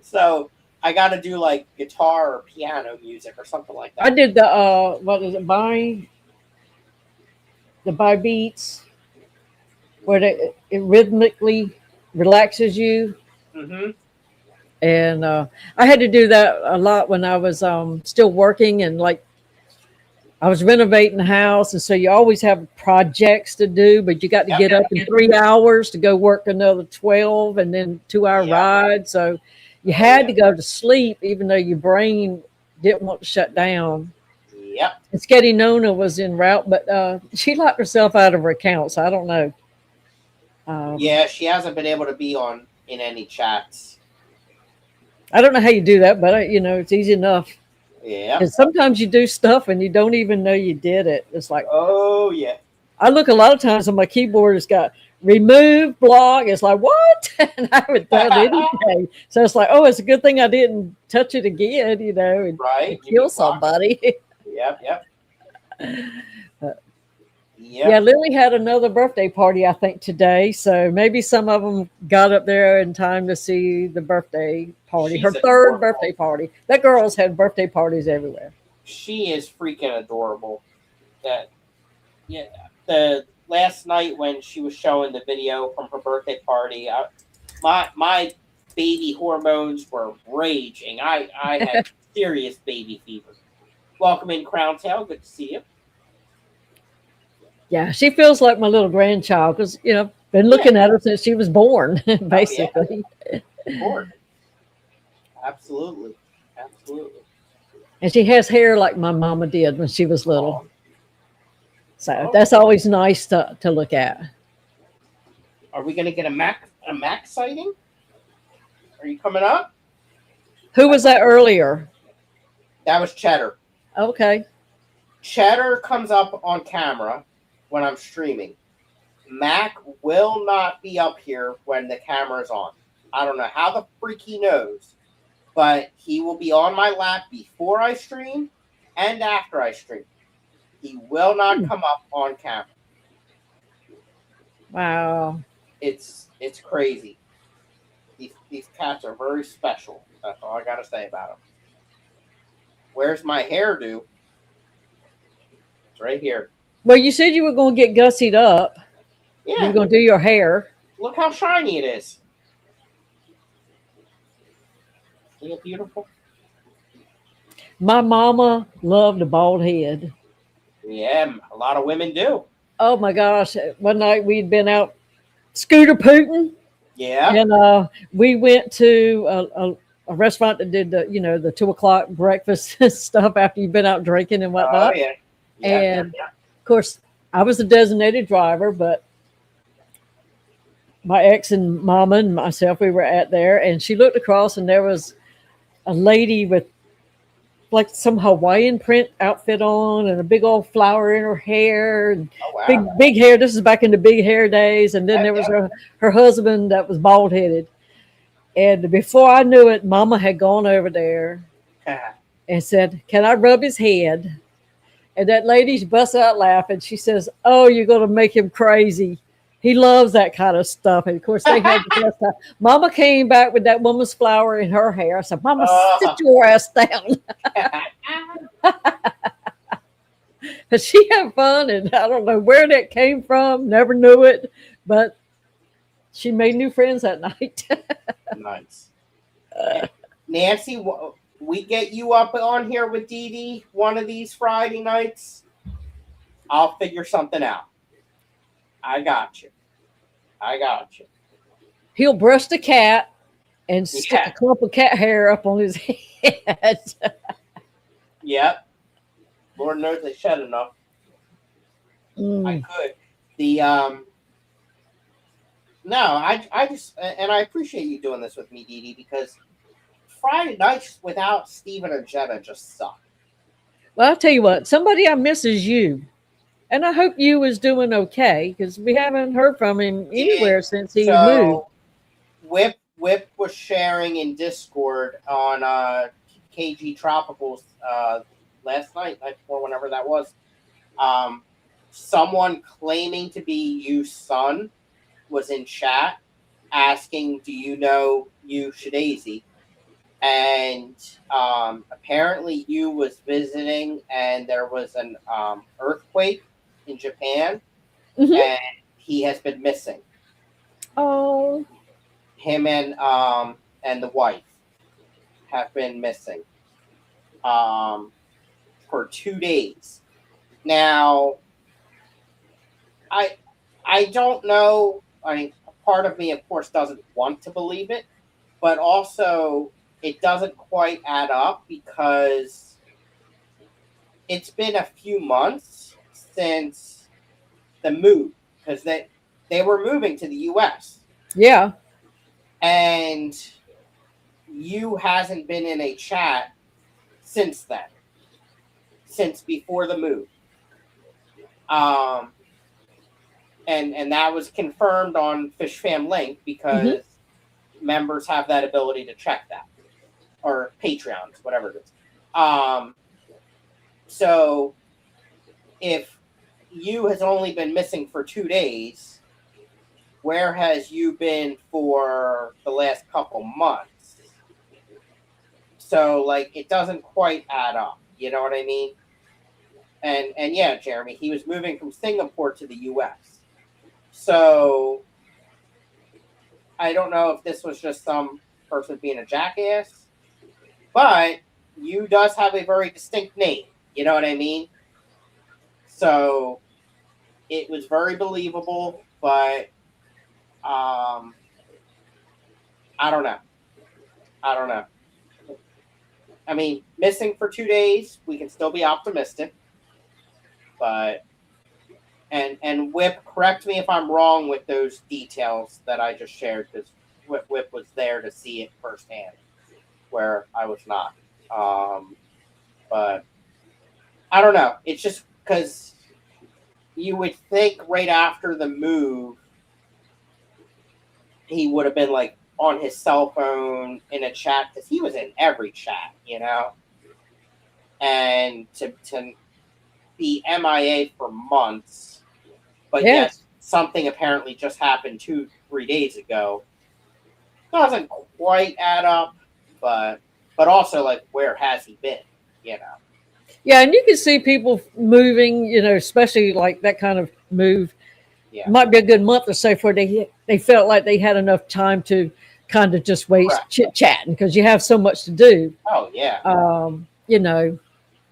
So I got to do like guitar or piano music or something like that. I did the what is it, by beats, where it rhythmically relaxes you. Mm-hmm. And I had to do that a lot when I was still working, and like I was renovating the house, and so you always have projects to do, but you got to get up in 3 hours to go work another 12 and then 2 hour ride. So you had to go to sleep, even though your brain didn't want to shut down. Yep. And Scottie Nona was en route, but she locked herself out of her account, so I don't know. Yeah, she hasn't been able to be in any chats. I don't know how you do that, but it's easy enough. Yeah. And sometimes you do stuff and you don't even know you did it. It's like, oh yeah. I look a lot of times on my keyboard. It's got remove, block. It's like, what? And I haven't done anything. So it's like, oh, it's a good thing I didn't touch it again. And right. Kill somebody. Yep. Yeah, Lily had another birthday party, I think, today. So maybe some of them got up there in time to see the birthday party. Her third birthday party. That girl's had birthday parties everywhere. She is freaking adorable. The last night when she was showing the video from her birthday party, my baby hormones were raging. I had serious baby fever. Welcome in, Crown Tail. Good to see you. Yeah, she feels like my little grandchild because, been looking at her since she was born, basically. Oh, yeah. Absolutely. And she has hair like my mama did when she was little. So that's always nice to look at. Are we going to get a Mac sighting? Are you coming up? Who was that earlier? That was Cheddar. Okay. Cheddar comes up on camera when I'm streaming. Mac will not be up here when the camera's on. I don't know how the freak he knows, but he will be on my lap before I stream and after I stream. He will not come up on camera. Wow. It's crazy. These cats are very special. That's all I got to say about them. Where's my hairdo? It's right here. Well, you said you were going to get gussied up. Yeah. You were going to do your hair. Look how shiny it is. Isn't it beautiful? My mama loved a bald head. Yeah, a lot of women do. Oh my gosh. One night we'd been out scooter pooting. Yeah. And we went to a restaurant that did the 2:00 breakfast stuff after you've been out drinking and whatnot. Oh, yeah. And of course, I was the designated driver, but my ex and mama and myself, we were at there, and she looked across and there was a lady with like some Hawaiian print outfit on and a big old flower in her hair and big hair. This is back in the big hair days. And then there was her husband that was bald headed. And before I knew it, mama had gone over there and said, "Can I rub his head?" And that lady busts out laughing. She says, "Oh, you're going to make him crazy. He loves that kind of stuff." And of course, they had the best time. Mama came back with that woman's flower in her hair. I said, "Mama, sit your ass down." But she had fun, and I don't know where that came from. Never knew it, but she made new friends that night. Nice. Nancy, we get you up on here with Dee Dee one of these Friday nights. I'll figure something out. I got you. He'll brush the cat and stick a clump of cat hair up on his head. Yep. Lord knows they shed enough. I could. No, I just, and I appreciate you doing this with me, Dee Dee, because Friday nights without Steven and Jenna just suck. Well, I'll tell you what, somebody I miss is you. And I hope you was doing okay because we haven't heard from him Yeah. anywhere since he moved. So Whip was sharing in Discord on KG Tropicals last night before, whenever that was. Someone claiming to be you's son was in chat asking, "Do you know you Shadazy?" And apparently, you was visiting, and there was an earthquake in Japan, Hmm. and he has been missing. Oh, Him and the wife have been missing for 2 days. Now, I I don't know. I mean, part of me, of course, doesn't want to believe it, but also it doesn't quite add up because it's been a few months since the move, because they were moving to the U.S. yeah. and you hasn't been in a chat since then, since before the move. Um, and that was confirmed on Fish Fam Link Hmm. because members have that ability to check that, or Patreons, whatever it is. So if you has only been missing for 2 days, where has you been for the last couple months? So like it doesn't quite add up. You know what I mean? And yeah, Jeremy, he was moving from Singapore to the US. So I don't know if this was just some person being a jackass, but you does have a very distinct name. You know what I mean? So it was very believable, but I don't know. I don't know. I mean, missing for 2 days, we can still be optimistic, but and Whip, correct me if I'm wrong with those details that I just shared, because Whip was there to see it firsthand, where I was not. But I don't know. It's just because you would think right after the move, he would have been like on his cell phone in a chat, because he was in every chat, you know? And to be MIA for months, but yet Yes. something apparently just happened 2-3 days ago, doesn't quite add up, but also like, where has he been? You know? Yeah, and you can see people moving, especially like that kind of move. Yeah. Might be a good month or so before they felt like they had enough time to kind of just waste Correct. chit chatting because you have so much to do. Oh yeah.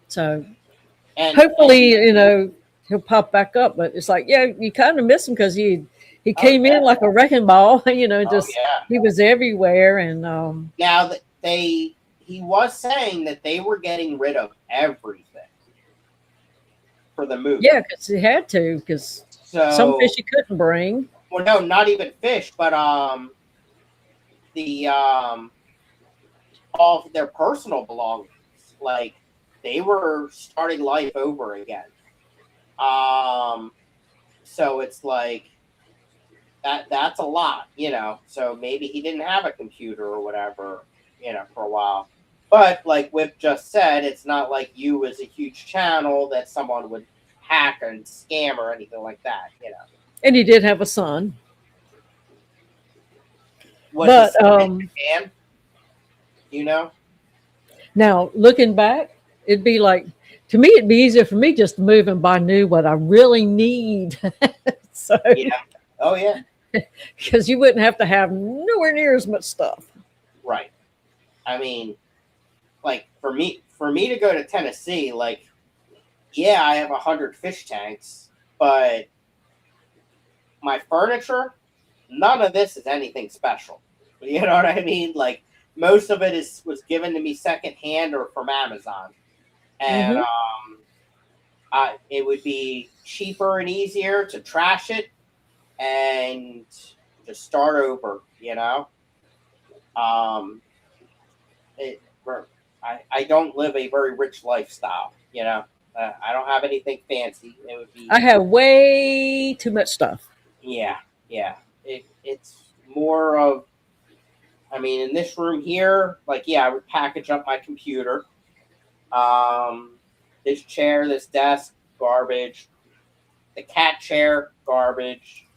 So And hopefully, he'll pop back up. But it's like, yeah, you kind of miss him because he oh came yeah. in like a wrecking ball. Oh Just yeah. he was everywhere, and Now that he was saying that they were getting rid of everything for the move. yeah, because he had to because some fish So, he couldn't bring. well, no, not even fish, but the all of their personal belongings. Like, they were starting life over again. So it's like that's a lot, you know. So maybe he didn't have a computer or whatever, you know, for a while. But like Whip just said, it's not like you was a huge channel that someone would hack and scam or anything like that, you know. And he did have a son. Was his But son in Japan, you know? now looking back, it'd be like, to me, it'd be easier for me just to move and buy new what I really need. So, Yeah. Oh yeah. because you wouldn't have to have nowhere near as much stuff. Right. I mean, like for me to go to Tennessee, like, yeah, I have 100 fish tanks, but my furniture, none of this is anything special. You know what I mean? Like, most of it was given to me secondhand or from Amazon, and Hmm. it would be cheaper and easier to trash it and just start over. You know, it, I don't live a very rich lifestyle. You know, I don't have anything fancy. It would be. I have way too much stuff. Yeah, yeah. It's more of. I mean, in this room here, like, yeah, I would package up my computer. This chair, this desk, garbage. The cat chair, garbage.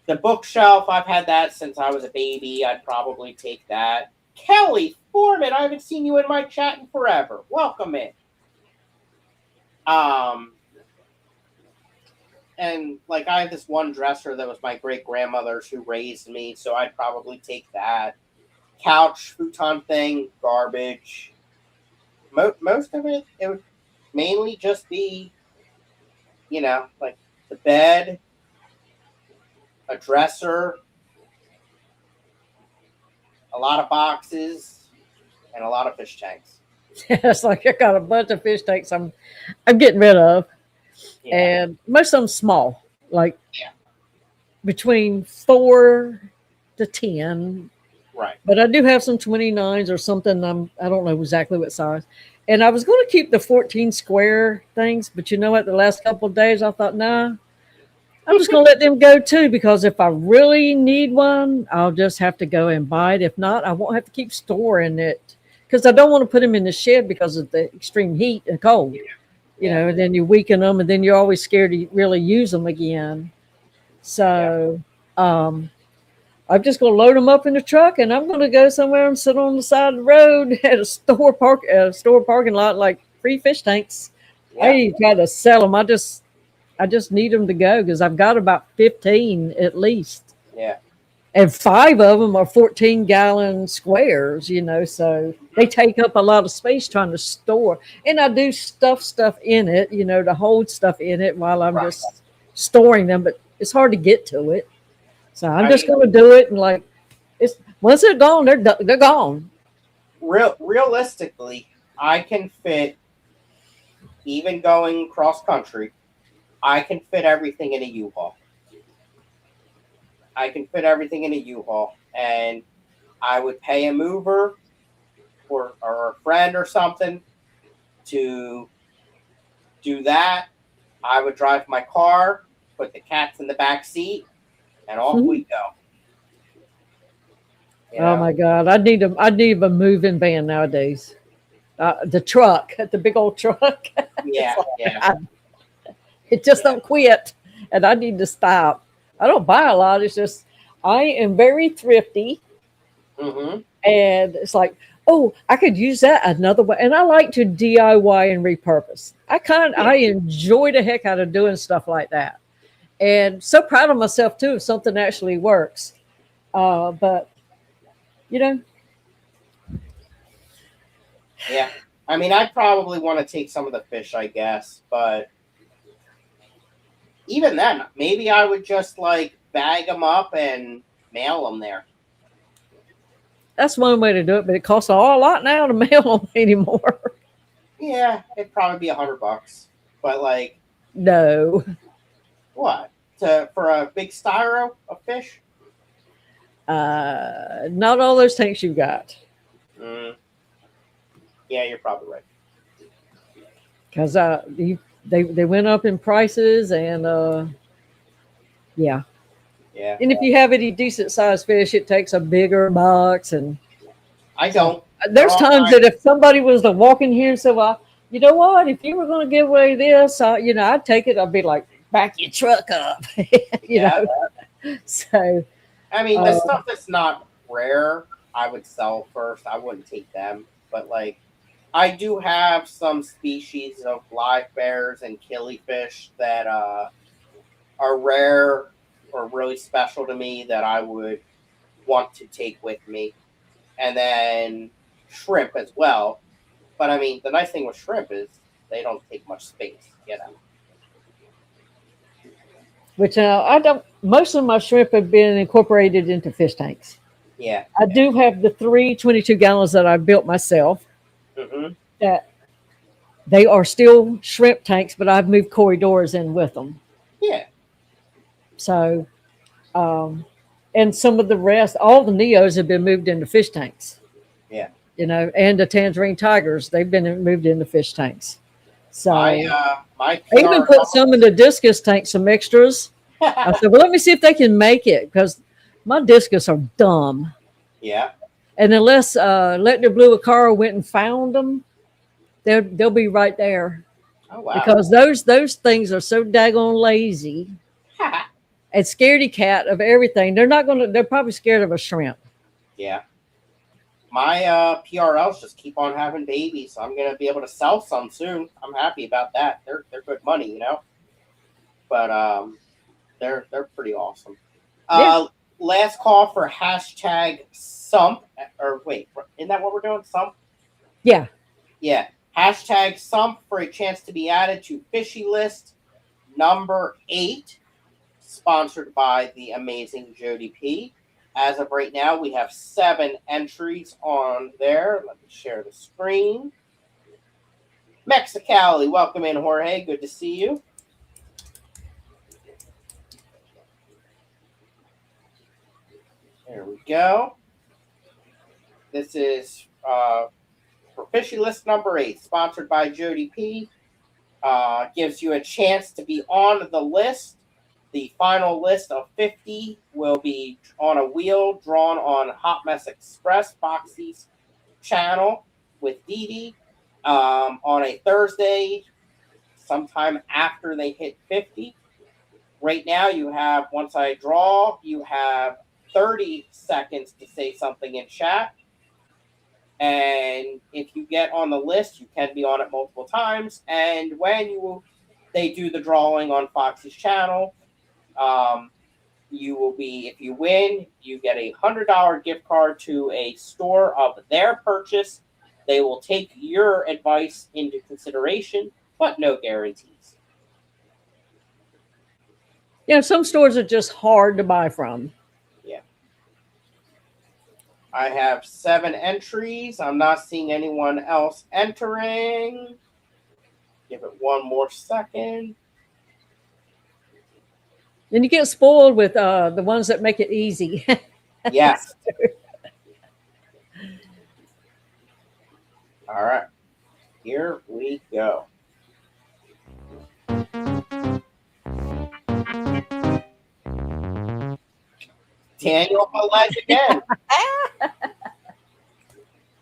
The bookshelf, I've had that since I was a baby. I'd probably take that. Kelly Foreman, I haven't seen you in my chat in forever. Welcome in. And like I have this one dresser that was my great grandmother's who raised me, so I'd probably take that. Couch, futon thing, garbage. Most of it would mainly just be, like the bed, a dresser, a lot of boxes, and a lot of fish tanks. It's like I got a bunch of fish tanks I'm getting rid of. Yeah. And most of them small, like between 4 to 10. Right. But I do have some 29s or something. I don't know exactly what size. And I was going to keep the 14 square things, but you know what? The last couple of days I thought, nah, I'm just going to let them go too, because if I really need one, I'll just have to go and buy it. If not, I won't have to keep storing it, because I don't want to put them in the shed because of the extreme heat and cold. You know, and then you weaken them, and then you're always scared to really use them again. So I'm just going to load them up in the truck, and I'm going to go somewhere and sit on the side of the road at a store parking lot, like free fish tanks. I ain't try to sell them. I just need them to go, because I've got about 15 at least. Yeah. And 5 of them are 14-gallon squares, so they take up a lot of space trying to store. And I do stuff in it, to hold stuff in it while I'm just storing them. But it's hard to get to it. So I'm just going to do it. And once they're gone, they're gone. Realistically, I can fit, even going cross country, I can fit everything in a U-Haul. I can fit everything in a U-Haul, and I would pay a mover or a friend or something to do that. I would drive my car, put the cats in the back seat, and off we go. Oh my God! I need a moving van nowadays. The truck, the big old truck. Yeah. It just don't quit, and I need to stop. I don't buy a lot. It's just I am very thrifty, and it's like, oh, I could use that another way. And I like to DIY and repurpose. I enjoy the heck out of doing stuff like that, and so proud of myself too if something actually works. But yeah. I mean, I'd probably want to take some of the fish, I guess, but even then, maybe I would just bag them up and mail them there. That's one way to do it, but it costs a lot now to mail them anymore. Yeah, it'd probably be $100, but no. What? For a big styro of fish? Not all those tanks you've got. Yeah, you're probably right. Because they went up in prices, and yeah. And if you have any decent sized fish, it takes a bigger box. And I don't. There's times that if somebody was to walk in here and say, "Well, you know what? If you were going to give away this, I'd take it." I'd be like, "Back your truck up," you know. So, I mean, the stuff that's not rare, I would sell first. I wouldn't take them, but I do have some species of live bears and killifish that are rare or really special to me that I would want to take with me. And then shrimp as well. But I mean, the nice thing with shrimp is they don't take much space, Which I don't. Most of my shrimp have been incorporated into fish tanks. Yeah. I do have the 3 22 gallons that I built myself. That they are still shrimp tanks, but I've moved corridors in with them. Yeah. So, and some of the rest, all the Neos have been moved into fish tanks. Yeah. And the Tangerine Tigers, they've been moved into fish tanks. So my I even PR put some in the discus tank, some extras. I said, well, let me see if they can make it because my discus are dumb. Yeah. And unless Letner Blue Acara went and found them, they'll be right there. Oh wow. Because those things are so daggone lazy and scaredy cat of everything. They're probably scared of a shrimp. Yeah. My PRLs just keep on having babies, so I'm gonna be able to sell some soon. I'm happy about that. They're good money, you know. But they're pretty awesome. Last call for hashtag Sump, or wait, isn't that what we're doing? Sump? Yeah. Yeah. Hashtag Sump for a chance to be added to Fishy List number 8, sponsored by the amazing Jody P. As of right now, we have 7 entries on there. Let me share the screen. Mexicali, welcome in, Jorge. Good to see you. There we go. This is for Fishy List number 8, sponsored by Jody P. Gives you a chance to be on the list. The final list of 50 will be on a wheel drawn on Hot Mess Express, Foxy's channel with Dee Dee on a Thursday, sometime after they hit 50. Right now, you have, once I draw, you have 30 seconds to say something in chat. And if you get on the list, you can be on it multiple times. And when they do the drawing on Foxy's channel, you will be, if you win, you get a $100 gift card to a store of their purchase. They will take your advice into consideration, but no guarantees. Yeah, some stores are just hard to buy from. Yeah. I have 7 entries. I'm not seeing anyone else entering. Give it one more second. And you get spoiled with the ones that make it easy. Yes. All right. Here we go. Daniel Palette again.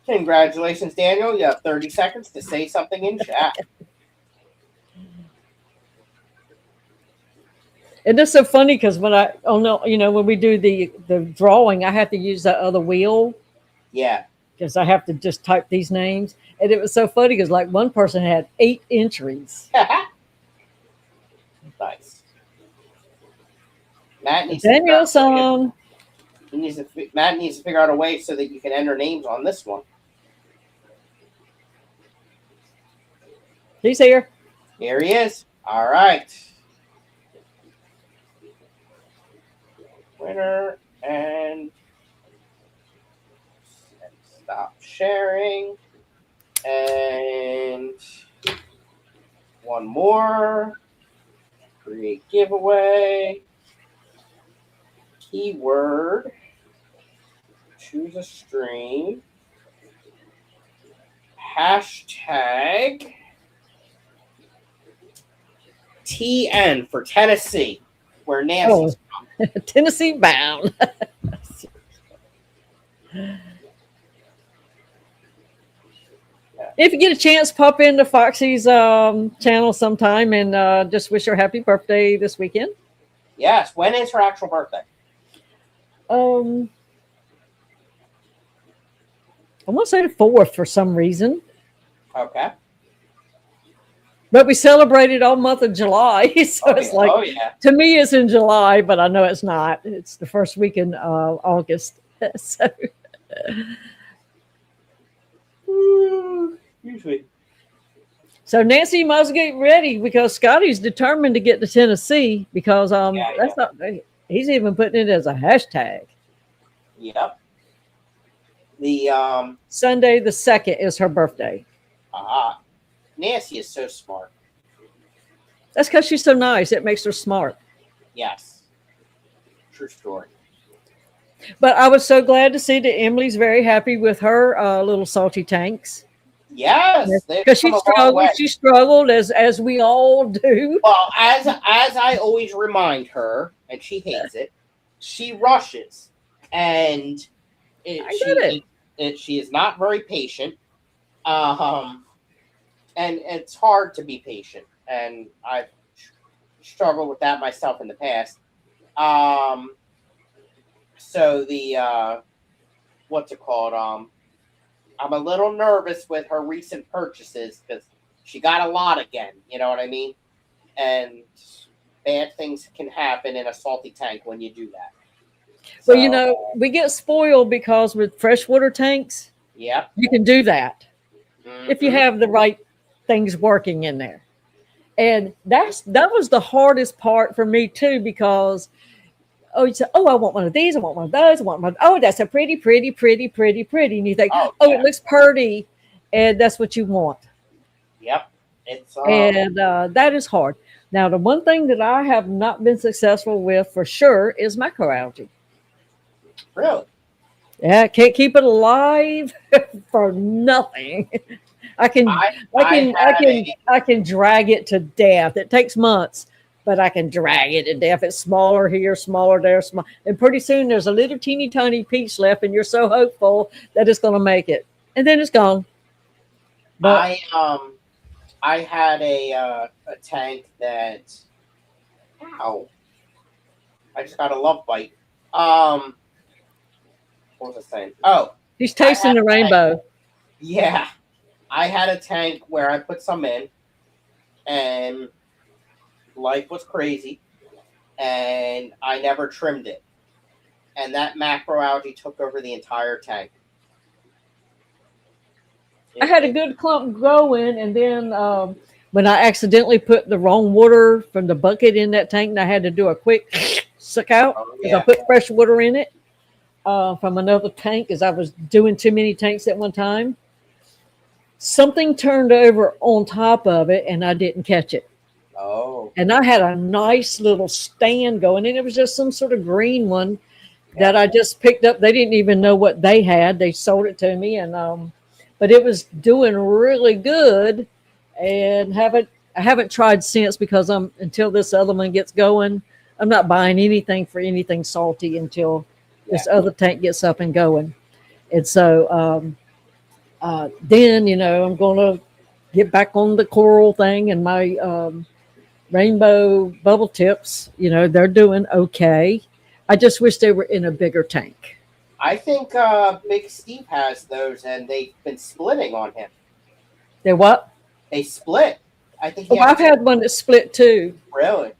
Congratulations, Daniel. You have 30 seconds to say something in chat. And it's so funny because when when we do the drawing, I have to use that other wheel. Yeah. Because I have to just type these names. And it was so funny because like one person had 8 entries. Nice. Matt needs Danielson. Matt needs to figure out a way so that you can enter names on this one. He's here. Here he is. All right. Winner, and stop sharing. And one more. Create giveaway. Keyword. Choose a stream. Hashtag TN for Tennessee, where Nancy's from. Tennessee bound. If you get a chance, pop into Foxy's channel sometime and just wish her happy birthday this weekend. Yes. When is her actual birthday? I want to say the 4th for some reason. Okay. But we celebrated all month of July. So it's like, to me, it's in July, but I know it's not. It's the first week in August. So. Usually. So Nancy, you must get ready because Scottie's determined to get to Tennessee because that's not. He's even putting it as a hashtag. Yep. The Sunday the 2nd is her birthday. Nancy is so smart. That's because she's so nice. It makes her smart. Yes. True story. But I was so glad to see that Emily's very happy with her little salty tanks. Yes, they've because come a long way. she struggled as we all do. Well, as I always remind her, and she hates it, she rushes, and I get she is not very patient. And it's hard to be patient, and I've struggled with that myself in the past. So the what's it called? I'm a little nervous with her recent purchases because she got a lot again. You know what I mean? And bad things can happen in a salty tank when you do that. Well, you know, we get spoiled because with freshwater tanks, yeah, you can do that if you Mhm. have the right things working in there. And that was the hardest part for me too, because oh, you say, oh, I want one of these, I want one of those, I want one. Oh, that's a pretty, pretty, pretty, pretty, pretty. And you think, Oh, oh, yeah. it looks pretty, and that's what you want. Yep. It's And that is hard. Now, the one thing that I have not been successful with for sure is macroalgae. really. Yeah, I can't keep it alive for nothing. I can I can drag it to death. It takes months, but I can drag it to death. It's smaller here, smaller there, small, and pretty soon there's a little teeny tiny piece left, and you're so hopeful that it's going to make it, and then it's gone. But I had a tank that. Ow! I just got a love bite. What was I saying? Oh, he's tasting the rainbow. yeah. I had a tank where I put some in, and life was crazy, and I never trimmed it, and that macroalgae took over the entire tank. I had a good clump going, and then when I accidentally put the wrong water from the bucket in that tank, and I had to do a quick suck out because I put fresh water in it from another tank because I was doing too many tanks at one time. Something turned over on top of it, and I didn't catch it. Oh. And I had a nice little stand going, and it was just some sort of green one that I just picked up. They didn't even know what they had. They sold it to me, and but it was doing really good, and I haven't tried since because until this other one gets going, I'm not buying anything for anything salty until this other tank gets up and going. And so then, you know, I'm going to get back on the coral thing, and my rainbow bubble tips, you know, they're doing okay. I just wish they were in a bigger tank. I think Big Steve has those, and they've been splitting on him. They what? They split. I think. I've had one that split too. Really?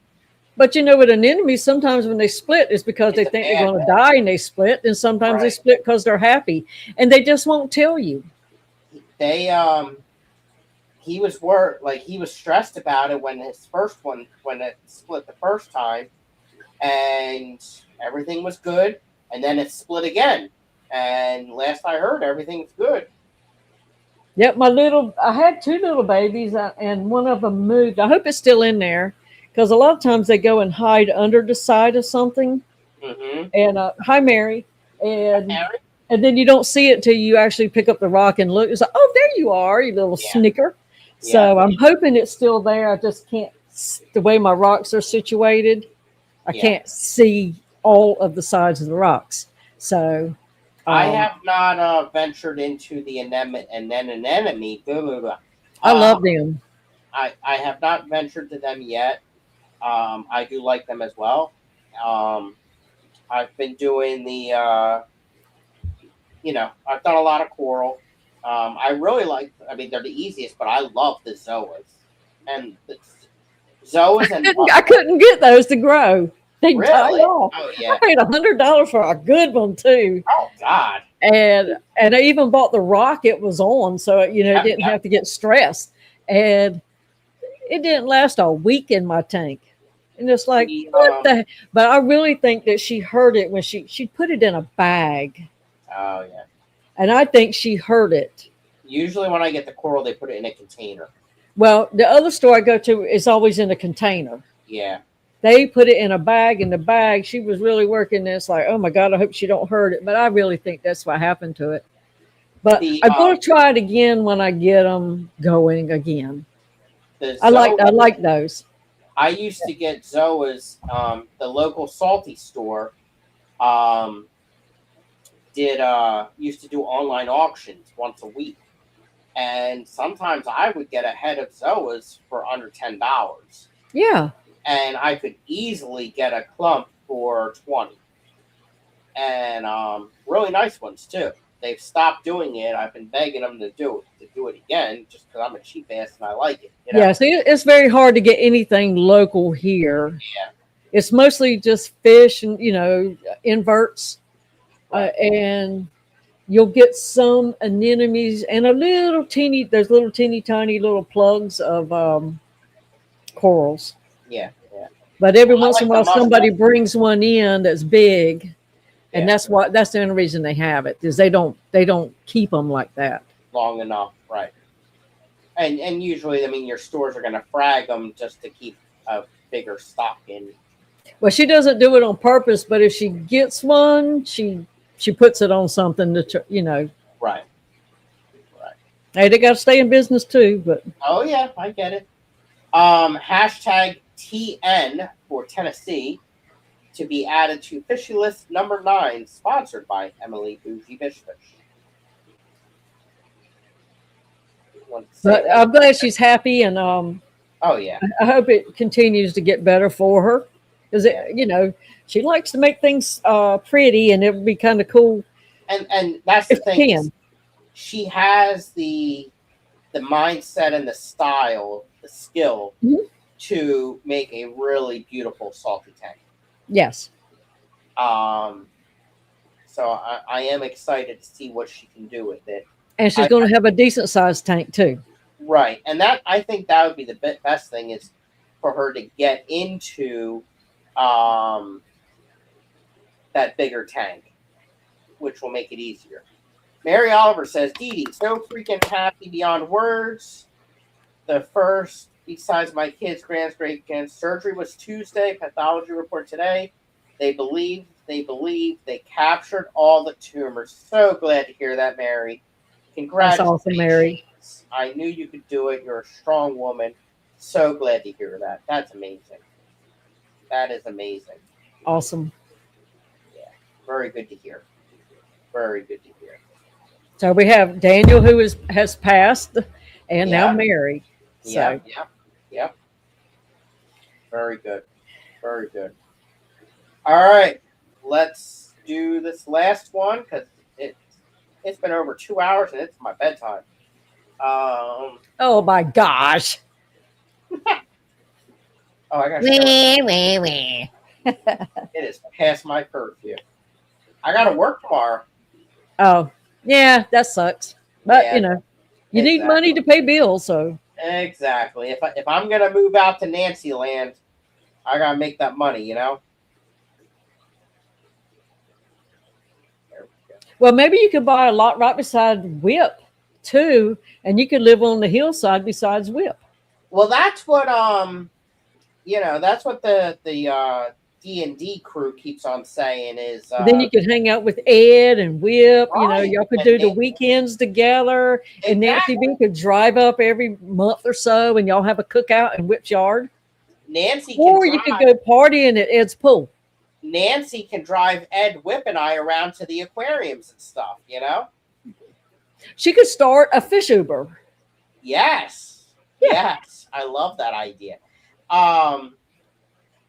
But you know, with an enemy, sometimes when they split, it's because they think they're going to die and they split, and sometimes they split because they're happy, and they just won't tell you. They he was he was stressed about it when it split the first time, and everything was good, and then it split again, and last I heard everything's good. Yep, I had two little babies, and one of them moved. I hope it's still in there because a lot of times they go and hide under the side of something. Mm-hmm. And hi, Mary, and then you don't see it till you actually pick up the rock and look. It's like, oh, there you are, you little snicker. So I'm hoping it's still there. I just can't, the way my rocks are situated, I can't see all of the sides of the rocks. So I have not ventured into the anemone. I love them. I have not ventured to them yet. I do like them as well. I've been doing the, I've done a lot of coral. I really like, they're the easiest, but I love the zoas. And the zoas and I couldn't get those to grow. They died off. Oh, yeah. I paid $100 for a good one too. Oh God. And I even bought the rock it was on, so it didn't have to get stressed. And it didn't last a week in my tank. And it's like, what the? But I really think that she heard it when she put it in a bag. Oh yeah. And I think she heard it. Usually when I get the coral, they put it in a container. Well, the other store I go to is always in a container. Yeah. They put it in a bag. In the bag, she was really working this like, oh my God, I hope she don't hurt it. But I really think that's what happened to it. But The I'm going to try it again when I get them going again. the I Zoa, like those. I used to get Zoa's. The local salty store um, did used to do online auctions once a week, and sometimes I would get a head of Zoas for under $10, Yeah. and I could easily get a clump for 20, and really nice ones too. They've stopped doing it. I've been begging them to do it again, just because I'm a cheap ass and I like it. You know? Yeah. See, it's very hard to get anything local here. Yeah. It's mostly just fish and, inverts. Right. And you'll get some anemones and there's little teeny tiny little plugs of corals. Yeah. Yeah. But every I once in like a the while, somebody mushroom. brings one in that's big, and Yeah. that's the only reason they have it is they don't keep them like that. Long enough, right? And usually, I mean, your stores are going to frag them just to keep a bigger stock in. Well, she doesn't do it on purpose, but if she gets one, she puts it on something to. Right. Hey, they got to stay in business too. But Oh yeah, I get it. Hashtag TN for Tennessee to be added to Fishy List number 9, sponsored by Emily Bougie Fish. but I'm glad she's happy, and oh yeah, I hope it continues to get better for her because she likes to make things pretty, and it would be kind of cool. And that's the If thing. can. She has the mindset and the style, the skill to make a really beautiful salty tank. Yes. So I am excited to see what she can do with it. And she's going to have a decent sized tank too. Right, and that I think that would be the best thing is for her to get into that bigger tank, which will make it easier. Mary Oliver says, Dee Dee, so freaking happy beyond words. The first, besides my kids' great surgery was Tuesday, pathology report today. They believe they captured all the tumors. So glad to hear that, Mary. Congratulations. That's awesome, Mary. I knew you could do it. You're a strong woman. So glad to hear that. That's amazing. That is amazing. Awesome. Yeah. Very good to hear. Very good to hear. So we have Daniel who has passed, and now Mary. So. Yep. Very good. Very good. All right. Let's do this last one because it's been over 2 hours and it's my bedtime. Oh my gosh. I got It is past my curfew. I got to work tomorrow. Oh, yeah, that sucks. But Yeah, you need money to pay bills, so exactly. If I'm gonna move out to Nancy Land, I gotta make that money. There we go. well, maybe you could buy a lot right beside Whip too, and you could live on the hillside besides Whip. Well, that's what that's what the D&D crew keeps on saying is. Then you could hang out with Ed and Whip. Right. Y'all could do the weekends together, and Nancy B could drive up every month or so, and y'all have a cookout in Whip's yard. Nancy, Or you could go partying at Ed's pool. Nancy can drive Ed, Whip, and I around to the aquariums and stuff. She could start a fish Uber. Yes. Yeah. Yes. I love that idea.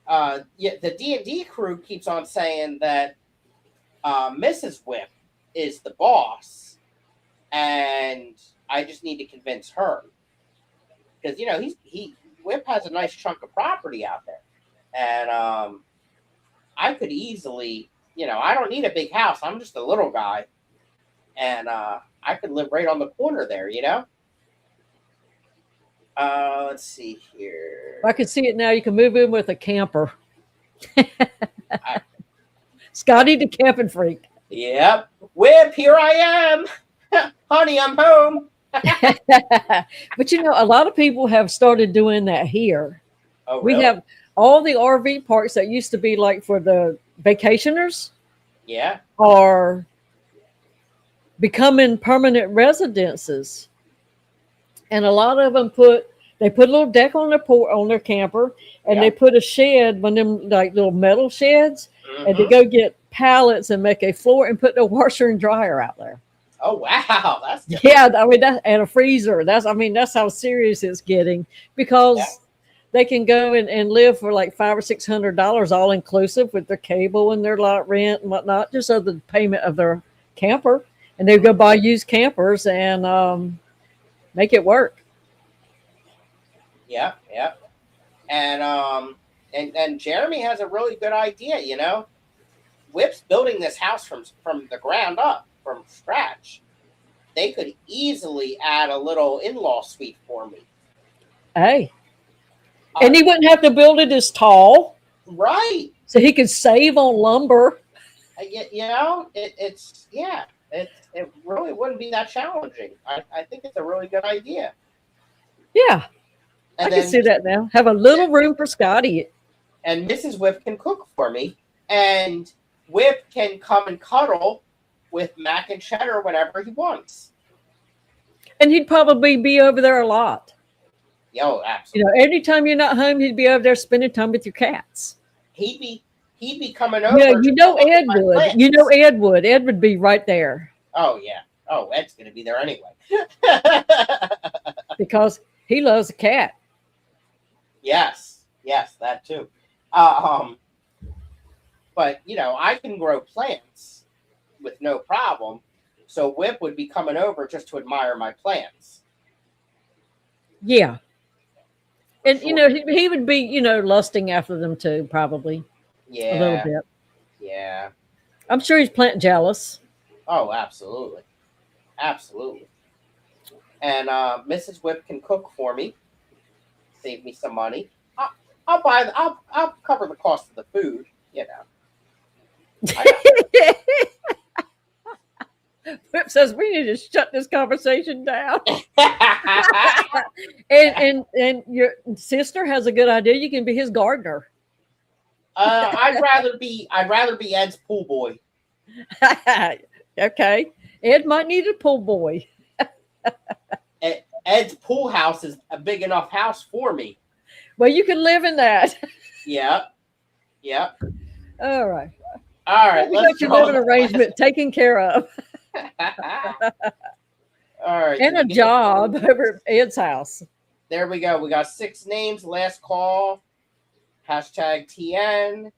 The D&D crew keeps on saying that Mrs. Whip is the boss, and I just need to convince her because Whip has a nice chunk of property out there, and I could easily, I don't need a big house. I'm just a little guy, and I could live right on the corner there. Let's see here. I could see it now. You can move in with a camper. Scottie the camping freak. Yep. Whip, here I am. Honey, I'm home. But a lot of people have started doing that here. Oh, really? We have all the RV parks that used to be like for the vacationers. Yeah. Are becoming permanent residences. And a lot of them put a little deck on their camper, and they put a shed, one of them like little metal sheds, and they go get pallets and make a floor and put the washer and dryer out there. Oh wow, that's different. Yeah. I mean, and a freezer. That's how serious it's getting, because they can go and live for like $500 or $600 all inclusive with their cable and their lot rent and whatnot, just of the payment of their camper, and they go buy used campers and make it work. Yeah. And Jeremy has a really good idea, you know. Whip's building this house from the ground up, from scratch. They could easily add a little in-law suite for me. Hey. And he wouldn't have to build it as tall. Right. So he could save on lumber. You know, it really wouldn't be that challenging. I think it's a really good idea. Yeah. And I can see that now. Have a little room for Scottie. And Mrs. Whip can cook for me. And Whip can come and cuddle with mac and cheddar whenever he wants. And he'd probably be over there a lot. Yo, absolutely. You know, anytime you're not home, he'd be over there spending time with your cats. He'd be coming over. Yeah, you know Ed would. You know Ed would. Ed would be right there. Oh yeah. Oh, Ed's gonna be there anyway. Because he loves a cat. Yes, that too. But you know, I can grow plants with no problem. So Whip would be coming over just to admire my plants. Yeah. And Sure. you know, he would be, you know, lusting after them too, probably. Yeah. A little bit. Yeah. I'm sure he's plant jealous. Oh, absolutely. Absolutely. And Mrs. Whip can cook for me. Save me some money. I'll cover the cost of the food, you know. Whip says we need to shut this conversation down. and your sister has a good idea. You can be his gardener. I'd rather be Ed's pool boy. Okay. Ed might need a pool boy. Ed's pool house is a big enough house for me. Well, you can live in that. Yep. All right. You got your living arrangement taken care of. All right. And a job over at Ed's house. There we go. We got 6 names. Last call. #TN.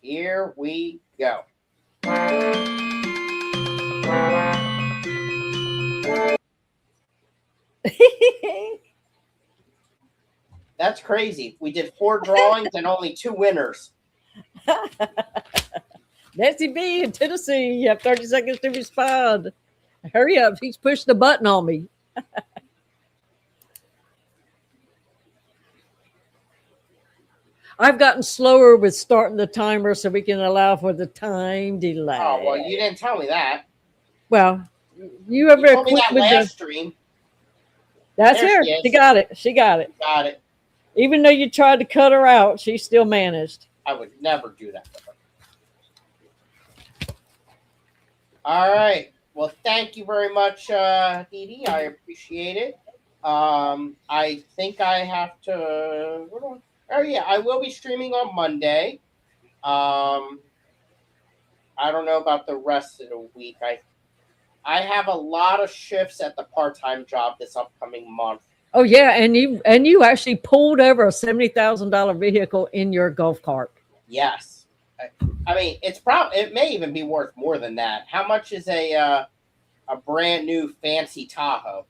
Here we go. That's crazy. We did 4 drawings and only 2 winners. Nancy B in Tennessee. You have 30 seconds to respond. Hurry up. He's pushed the button on me. I've gotten slower with starting the timer so we can allow for the time delay. Oh, well, you didn't tell me that. Well, you ever told me that last stream. That's There her. She got it. Got it. Even though you tried to cut her out, she still managed. I would never do that for her. All right. Well, thank you very much, Dee Dee. I appreciate it. I think I have to. Oh yeah, I will be streaming on Monday. I don't know about the rest of the week. I have a lot of shifts at the part-time job this upcoming month. Oh yeah, and you actually pulled over a $70,000 vehicle in your golf cart. Yes, I mean it may even be worth more than that. How much is a brand new fancy Tahoe?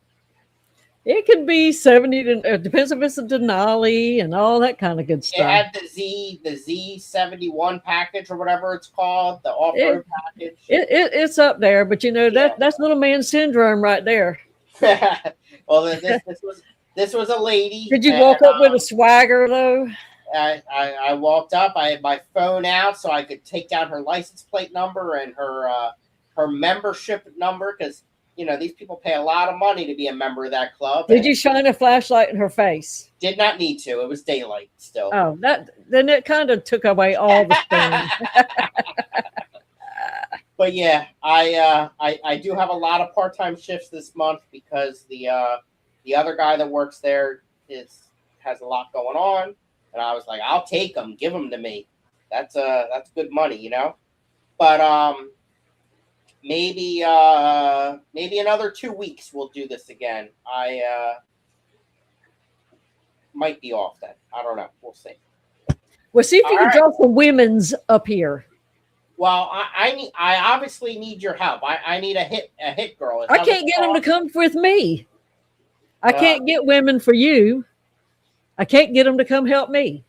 It could be 70. It depends if it's a Denali and all that kind of good stuff. It had the Z71 package or whatever it's called, the off-road package. It's up there, but you know that's little man syndrome right there. Well, this was a lady. Did you walk up with a swagger though? I walked up. I had my phone out so I could take down her license plate number and her membership number, because you know these people pay a lot of money to be a member of that club. Did you shine a flashlight in her face? Did not need to. It was daylight still. Oh, then it kind of took away all the fun. But yeah, I do have a lot of part-time shifts this month because the other guy that works there has a lot going on, and I was like, I'll take them, give them to me. That's good money, you know. But maybe another 2 weeks we'll do this again. I might be off then. I don't know. We'll see. Well, see if All you can right. draw some women's up here. Well, I obviously need your help. I need a hit girl. Is I that can't what get you them to call come with me. I it? can't get women for you. I can't get them to come help me.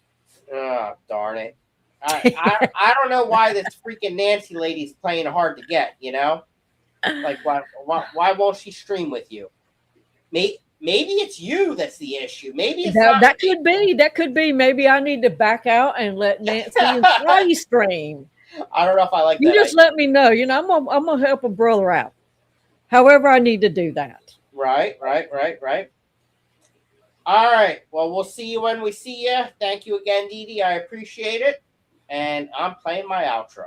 Oh, darn it. I don't know why this freaking Nancy lady's playing hard to get, you know? Like, why won't she stream with you? Maybe it's you that's the issue. Maybe it's not. That could be. That could be. Maybe I need to back out and let Nancy and Scottie stream. I don't know if I like You that. just let me know. You know, I'm gonna help a brother out. However, I need to do that. Right. All right. Well, we'll see you when we see you. Thank you again, Dee Dee. I appreciate it. And I'm playing my outro.